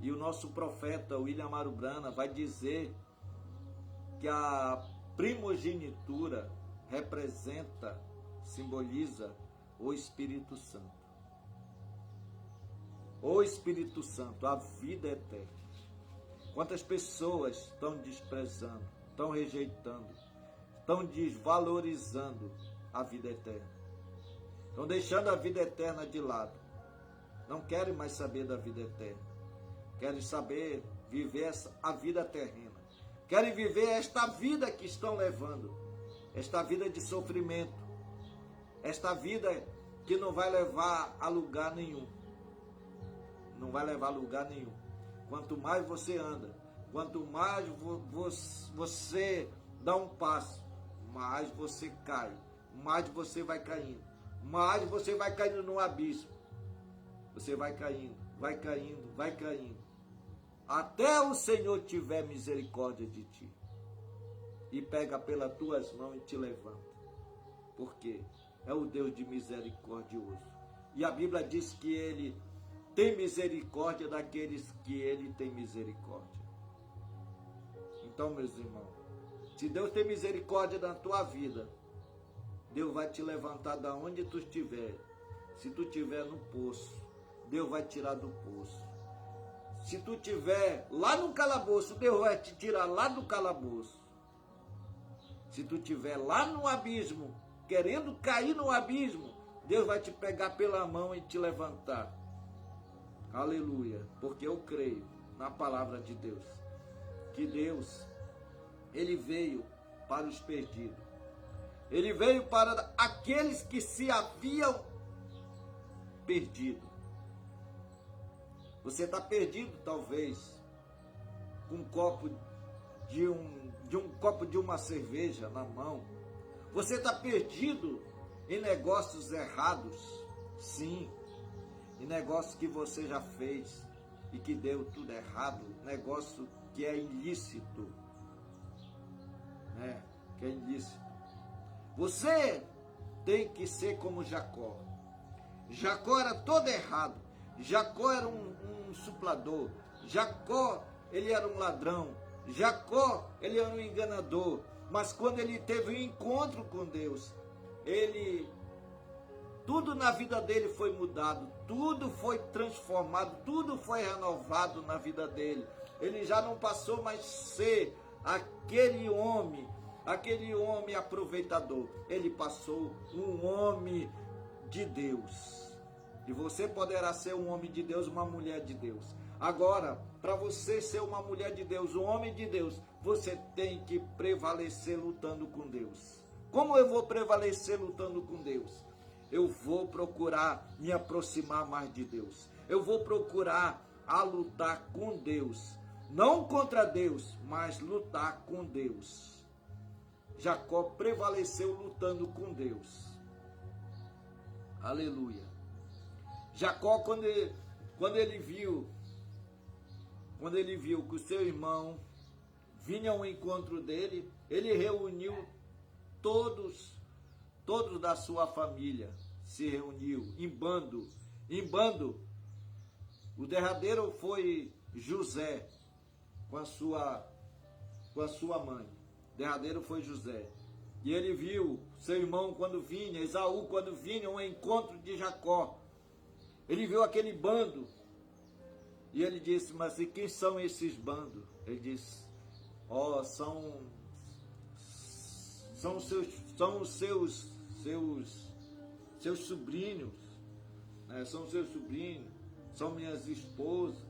E o nosso profeta William Marubrana vai dizer que a primogenitura representa, simboliza o Espírito Santo. O Espírito Santo, a vida eterna. Quantas pessoas estão desprezando, estão rejeitando, estão desvalorizando a vida eterna. Estão deixando a vida eterna de lado. Não querem mais saber da vida eterna. Querem saber viver a vida terrena. Querem viver esta vida que estão levando. Esta vida de sofrimento. Esta vida que não vai levar a lugar nenhum. Não vai levar a lugar nenhum. Quanto mais você anda, quanto mais você dá um passo, mais você cai, mais você vai caindo, mais você vai caindo no abismo. Você vai caindo, vai caindo, vai caindo, até o Senhor tiver misericórdia de ti e pega pelas tuas mãos e te levanta, porque é o Deus de misericordioso. E a Bíblia diz que Ele tem misericórdia daqueles que Ele tem misericórdia. Então, meus irmãos, se Deus tem misericórdia da tua vida, Deus vai te levantar da onde tu estiver. Se tu estiver no poço, Deus vai tirar do poço. Se tu estiver lá no calabouço, Deus vai te tirar lá do calabouço. Se tu estiver lá no abismo, querendo cair no abismo, Deus vai te pegar pela mão e te levantar. Aleluia, porque eu creio na palavra de Deus, que Deus, Ele veio para os perdidos, Ele veio para aqueles que se haviam perdido. Você está perdido, talvez, com um copo de uma cerveja na mão. Você está perdido em negócios errados, sim. E negócio que você já fez e que deu tudo errado, negócio que é ilícito, né? Que é ilícito. Você tem que ser como Jacó. Jacó era todo errado. Jacó era um suplador. Jacó, ele era um ladrão. Jacó, ele era um enganador. Mas quando ele teve um encontro com Deus, tudo na vida dele foi mudado, tudo foi transformado, tudo foi renovado na vida dele. Ele já não passou mais a ser aquele homem aproveitador. Ele passou um homem de Deus. E você poderá ser um homem de Deus, uma mulher de Deus. Agora, para você ser uma mulher de Deus, um homem de Deus, você tem que prevalecer lutando com Deus. Como eu vou prevalecer lutando com Deus? Eu vou procurar me aproximar mais de Deus. Eu vou procurar a lutar com Deus. Não contra Deus, mas lutar com Deus. Jacó prevaleceu lutando com Deus. Aleluia. Jacó, quando ele viu que o seu irmão vinha ao encontro dele, ele reuniu todos da sua família, se reuniu em bando. O derradeiro foi José com a sua mãe. O derradeiro foi José. E ele viu seu irmão quando vinha, Esaú quando vinha ao encontro de Jacó. Ele viu aquele bando. E ele disse: mas e quem são esses bandos? Ele disse: são os seus sobrinhos, né? São seus sobrinhos, são minhas esposas,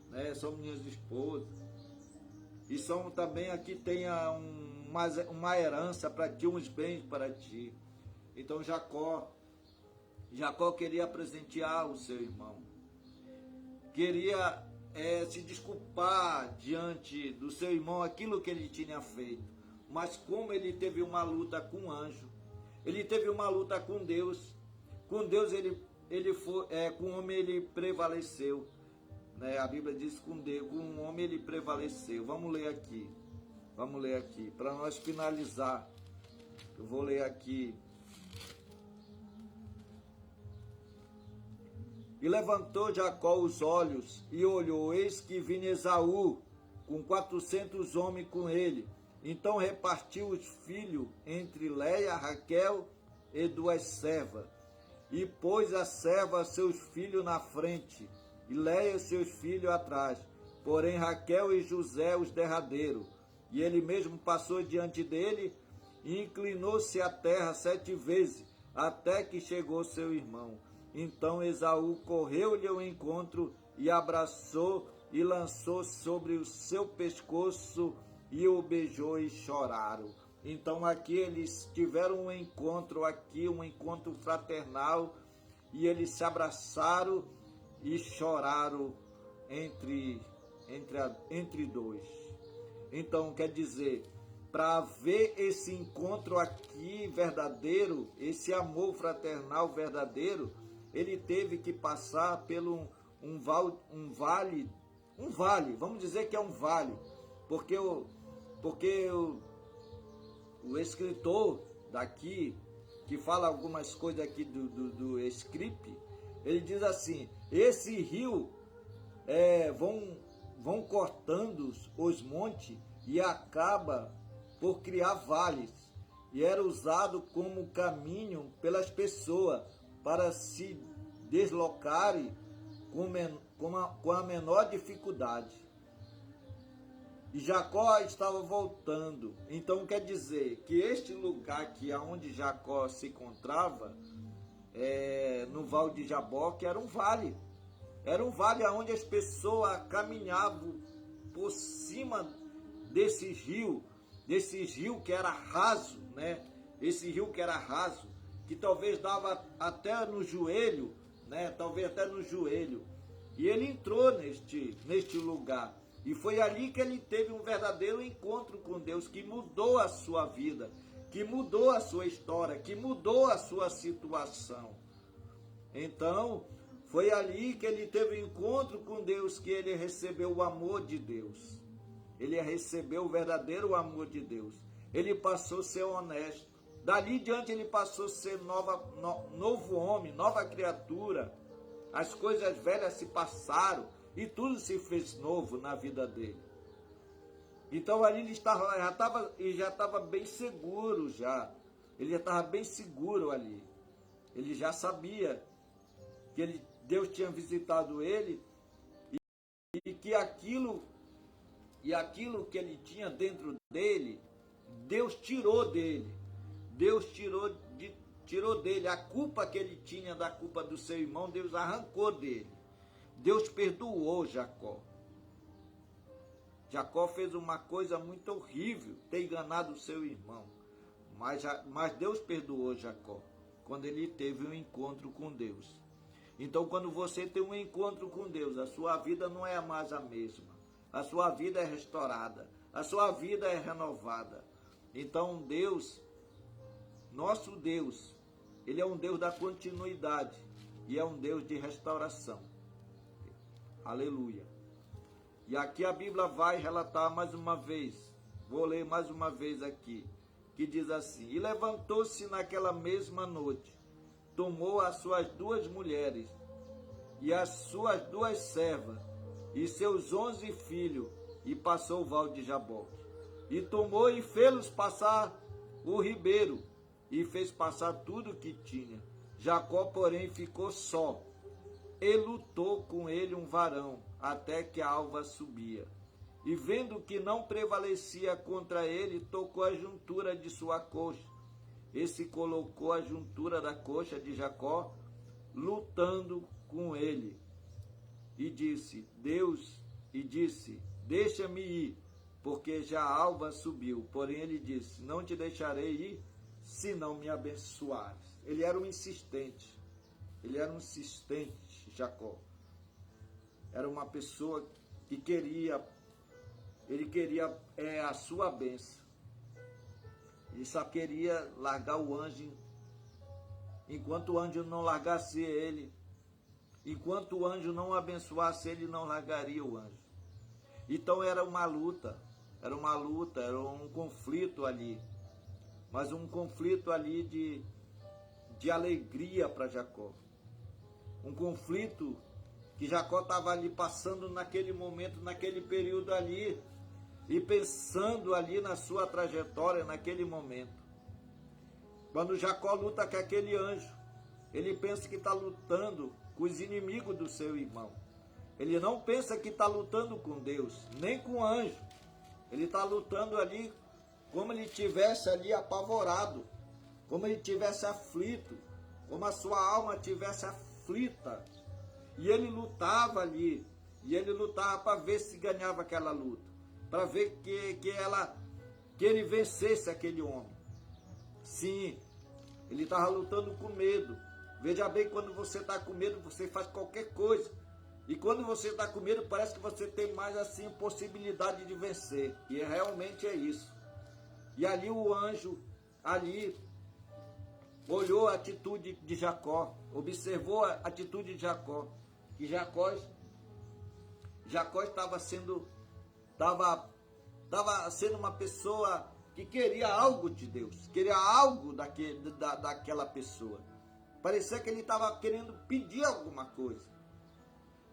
né? São minhas esposas. E são também aqui tem uma herança para ti, uns bens para ti. Então Jacó queria presentear o seu irmão. Queria se desculpar diante do seu irmão aquilo que ele tinha feito. Mas como ele teve uma luta com o anjo, ele teve uma luta com Deus ele com o homem ele prevaleceu, né? A Bíblia diz que com um homem ele prevaleceu. Vamos ler aqui, para nós finalizar. Eu vou ler aqui. E levantou Jacó os olhos e olhou, eis que vinha Esaú com 400 homens com ele. Então repartiu os filhos entre Léia, Raquel e 2 servas. E pôs a serva seus filhos na frente, e Léia seus filhos atrás. Porém Raquel e José os derradeiros. E ele mesmo passou diante dele e inclinou-se à terra 7 vezes, até que chegou seu irmão. Então Esaú correu-lhe ao encontro e abraçou e lançou sobre o seu pescoço e o beijou e choraram. Então aqui eles tiveram um encontro fraternal, e eles se abraçaram e choraram entre dois. Então quer dizer, para haver esse encontro aqui verdadeiro, esse amor fraternal verdadeiro, ele teve que passar pelo um vale, vamos dizer que é um vale, porque o escritor daqui, que fala algumas coisas aqui do script, ele diz assim, esse rio vão cortando os montes e acaba por criar vales, e era usado como caminho pelas pessoas para se deslocarem com a menor dificuldade. E Jacó estava voltando. Então quer dizer que este lugar aqui onde Jacó se encontrava, no Vale de Jaboque, era um vale. Era um vale onde as pessoas caminhavam por cima desse rio que era raso, né? Esse rio que era raso, que talvez dava até no joelho, né? Talvez até no joelho. E ele entrou neste lugar. E foi ali que ele teve um verdadeiro encontro com Deus, que mudou a sua vida, que mudou a sua história, que mudou a sua situação. Então, foi ali que ele teve um encontro com Deus, que ele recebeu o amor de Deus. Ele recebeu o verdadeiro amor de Deus. Ele passou a ser honesto. Dali em diante ele passou a ser novo homem, nova criatura. As coisas velhas se passaram e tudo se fez novo na vida dele. Então ali ele já estava bem seguro já. Ele já estava bem seguro ali. Ele já sabia que Deus tinha visitado ele e que aquilo que ele tinha dentro dele, Deus tirou dele. Deus tirou dele a culpa que ele tinha da culpa do seu irmão, Deus arrancou dele. Deus perdoou Jacó. Jacó fez uma coisa muito horrível, ter enganado o seu irmão. Mas Deus perdoou Jacó, quando ele teve um encontro com Deus. Então, quando você tem um encontro com Deus, a sua vida não é mais a mesma. A sua vida é restaurada, a sua vida é renovada. Então, Deus, nosso Deus, Ele é um Deus da continuidade e é um Deus de restauração. Aleluia. E aqui a Bíblia vai relatar mais uma vez, vou ler mais uma vez aqui, que diz assim: e levantou-se naquela mesma noite, tomou as suas 2 mulheres e as suas 2 servas e seus 11 filhos e passou o vale de Jaboque. E tomou e fê-los passar o ribeiro e fez passar tudo o que tinha. Jacó, porém, ficou só e lutou com ele um varão até que a alva subia. E vendo que não prevalecia contra ele, tocou a juntura de sua coxa. Esse colocou a juntura da coxa de Jacó, lutando com ele. E disse, deixa-me ir, porque já a alva subiu. Porém ele disse, não te deixarei ir, se não me abençoares. Ele era um insistente. Jacó. Era uma pessoa que queria a sua bênção. Ele só queria largar o anjo. Enquanto o anjo não largasse ele, Enquanto o anjo não abençoasse, ele não largaria o anjo. Então era uma luta, era um conflito ali. Mas um conflito ali de alegria para Jacó. Um conflito que Jacó estava ali passando naquele momento, naquele período ali, e pensando ali na sua trajetória, naquele momento. Quando Jacó luta com aquele anjo, ele pensa que está lutando com os inimigos do seu irmão. Ele não pensa que está lutando com Deus, nem com o anjo. Ele está lutando ali como ele estivesse ali apavorado, como ele estivesse aflito, como a sua alma estivesse aflita. E ele lutava ali, e ele lutava para ver se ganhava aquela luta, para ver que ele vencesse aquele homem. Sim, ele estava lutando com medo. Veja bem, quando você está com medo, você faz qualquer coisa. E quando você está com medo, parece que você tem mais assim possibilidade de vencer. E realmente é isso. E ali o anjo, ali, olhou a atitude de Jacó, observou a atitude de Jacó. E Jacó estava sendo uma pessoa que queria algo de Deus, queria algo daquela pessoa. Parecia que ele estava querendo pedir alguma coisa.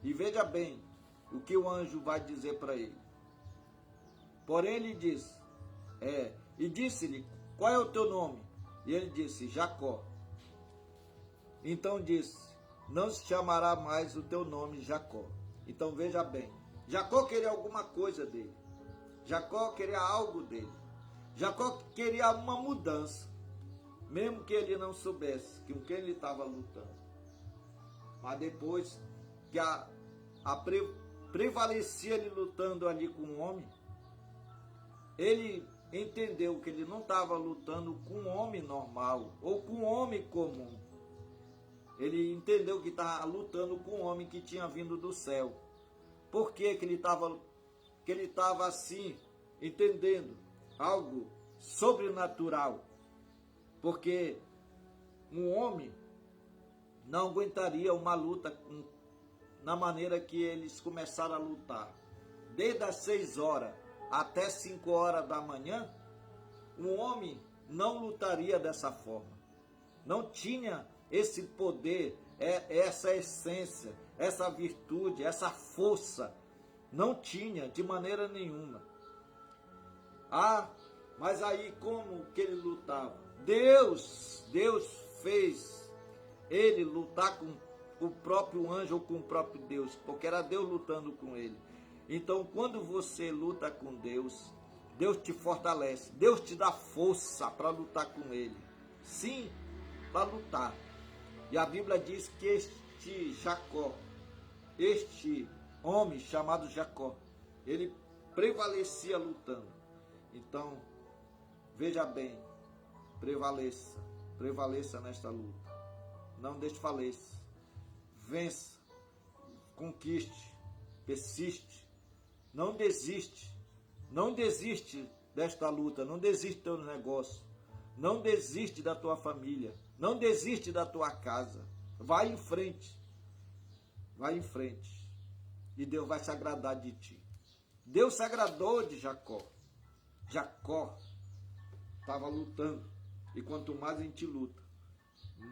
E veja bem o que o anjo vai dizer para ele. Porém ele disse, e disse-lhe, qual é o teu nome? E ele disse, Jacó. Então disse, não se chamará mais o teu nome Jacó. Então veja bem, Jacó queria alguma coisa dele. Jacó queria algo dele. Jacó queria uma mudança, mesmo que ele não soubesse com quem ele estava lutando. Mas depois que prevalecia ele lutando ali com um homem, ele entendeu que ele não estava lutando com um homem normal ou com um homem comum. Ele entendeu que estava lutando com um homem que tinha vindo do céu. Por que ele estava assim, entendendo algo sobrenatural? Porque um homem não aguentaria uma luta na maneira que eles começaram a lutar. Desde as 6 horas até 5 horas da manhã, um homem não lutaria dessa forma. Não tinha esse poder, essa essência, essa virtude, essa força. Não tinha de maneira nenhuma. Mas aí como que ele lutava? Deus fez ele lutar com o próprio anjo ou com o próprio Deus, porque era Deus lutando com ele. Então, quando você luta com Deus, Deus te fortalece, Deus te dá força para lutar com ele. Sim, para lutar. E a Bíblia diz que este Jacó, este homem chamado Jacó, ele prevalecia lutando. Então, veja bem, prevaleça nesta luta. Não desfaleça. Vença, conquiste, persiste, não desiste desta luta, não desiste do teu negócio, não desiste da tua família, não desiste da tua casa. Vai em frente, e Deus vai se agradar de ti. Deus se agradou de Jacó. Jacó estava lutando, e quanto mais a gente luta,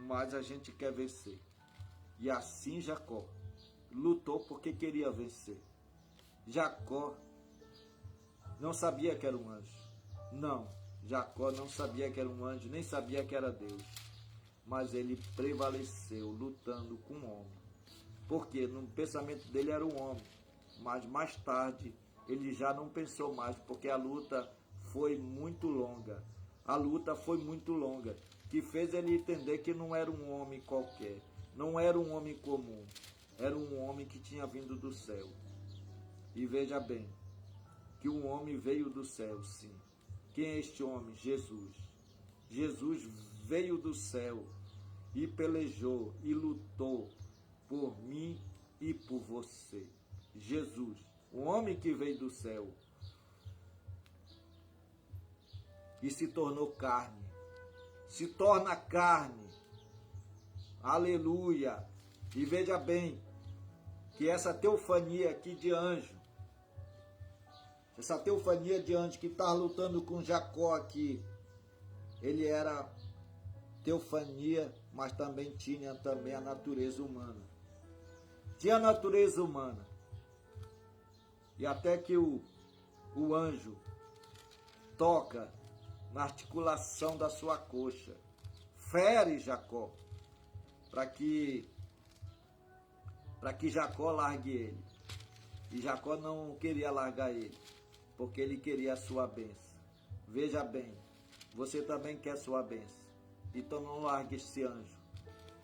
mais a gente quer vencer. E assim Jacó lutou porque queria vencer. Jacó não sabia que era um anjo. Não, Jacó não sabia que era um anjo, nem sabia que era Deus. Mas ele prevaleceu lutando com um homem. Porque no pensamento dele era um homem. Mas mais tarde ele já não pensou mais, porque a luta foi muito longa. A luta foi muito longa, que fez ele entender que não era um homem qualquer. Não era um homem comum, era um homem que tinha vindo do céu. E veja bem, que um homem veio do céu, sim. Quem é este homem? Jesus. Jesus veio do céu e pelejou e lutou por mim e por você. Jesus, o homem que veio do céu e se tornou carne, se torna carne. Aleluia! E veja bem que essa teofania aqui de anjo, essa teofania de anjo que está lutando com Jacó aqui, ele era teofania, mas também tinha também a natureza humana. Tinha a natureza humana. E até que o anjo toca na articulação da sua coxa, fere Jacó, para que Jacó largue ele. E Jacó não queria largar ele, porque ele queria a sua bênção. Veja bem, você também quer sua bênção. Então não largue esse anjo.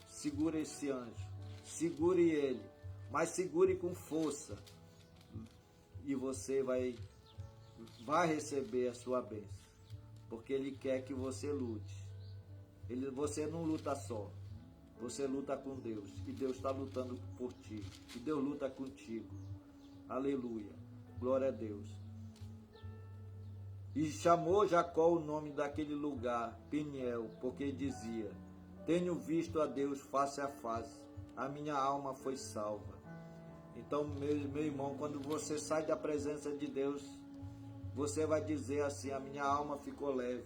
Segure esse anjo. Segure ele, mas segure com força. E você vai receber a sua bênção, porque ele quer que você lute. Você não luta só, você luta com Deus, e Deus está lutando por ti, e Deus luta contigo. Aleluia, glória a Deus. E chamou Jacó o nome daquele lugar, Peniel, porque dizia: tenho visto a Deus face a face, a minha alma foi salva. Então, meu irmão, quando você sai da presença de Deus, você vai dizer assim: a minha alma ficou leve,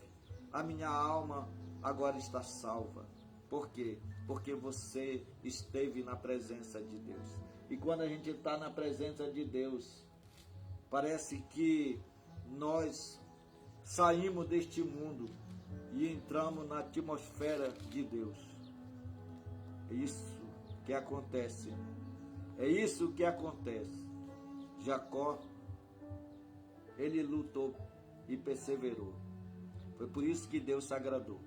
a minha alma agora está salva. Por quê? Porque você esteve na presença de Deus. E quando a gente está na presença de Deus, parece que nós saímos deste mundo e entramos na atmosfera de Deus. É isso que acontece. É isso que acontece. Jacó, ele lutou e perseverou. Foi por isso que Deus se agradou.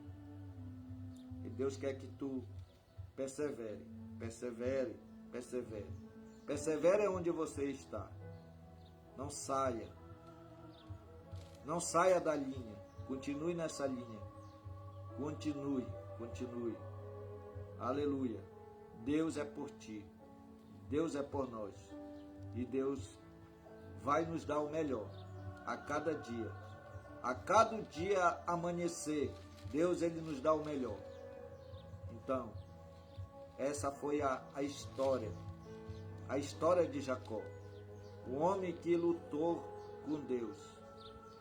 E Deus quer que tu persevere, persevere, persevere. Persevere onde você está. Não saia. Não saia da linha. Continue nessa linha. Continue, continue. Aleluia. Deus é por ti. Deus é por nós. E Deus vai nos dar o melhor a cada dia. A cada dia amanhecer, Deus ele nos dá o melhor. Então, essa foi a história de Jacó. O homem que lutou com Deus.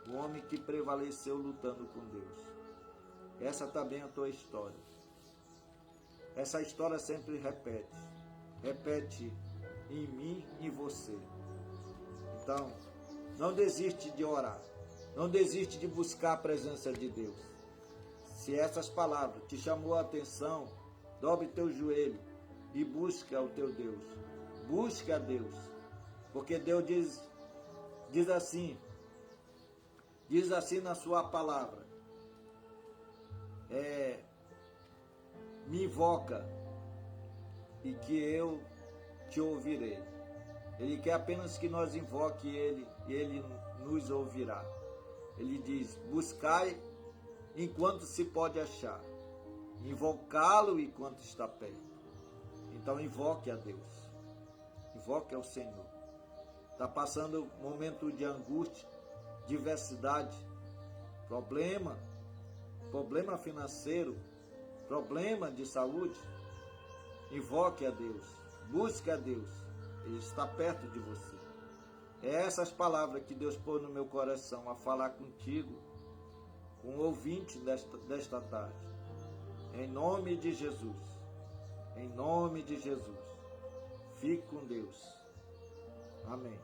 O homem que prevaleceu lutando com Deus. Essa também é a tua história. Essa história sempre repete. Repete em mim e em você. Então, não desiste de orar. Não desiste de buscar a presença de Deus. Se essas palavras te chamou a atenção, dobre teu joelho e busca o teu Deus. Busque a Deus. Porque Deus diz assim na sua palavra. Me invoca e que eu te ouvirei. Ele quer apenas que nós invoque Ele e Ele nos ouvirá. Ele diz: buscai enquanto se pode achar, invocá-lo enquanto está perto. Então invoque a Deus, invoque ao Senhor. Está passando um momento de angústia, diversidade, problema financeiro, problema de saúde. Invoque a Deus, busque a Deus, Ele está perto de você. É essas palavras que Deus pôs no meu coração a falar contigo, com o ouvinte desta tarde. Em nome de Jesus. Em nome de Jesus. Fique com Deus. Amém.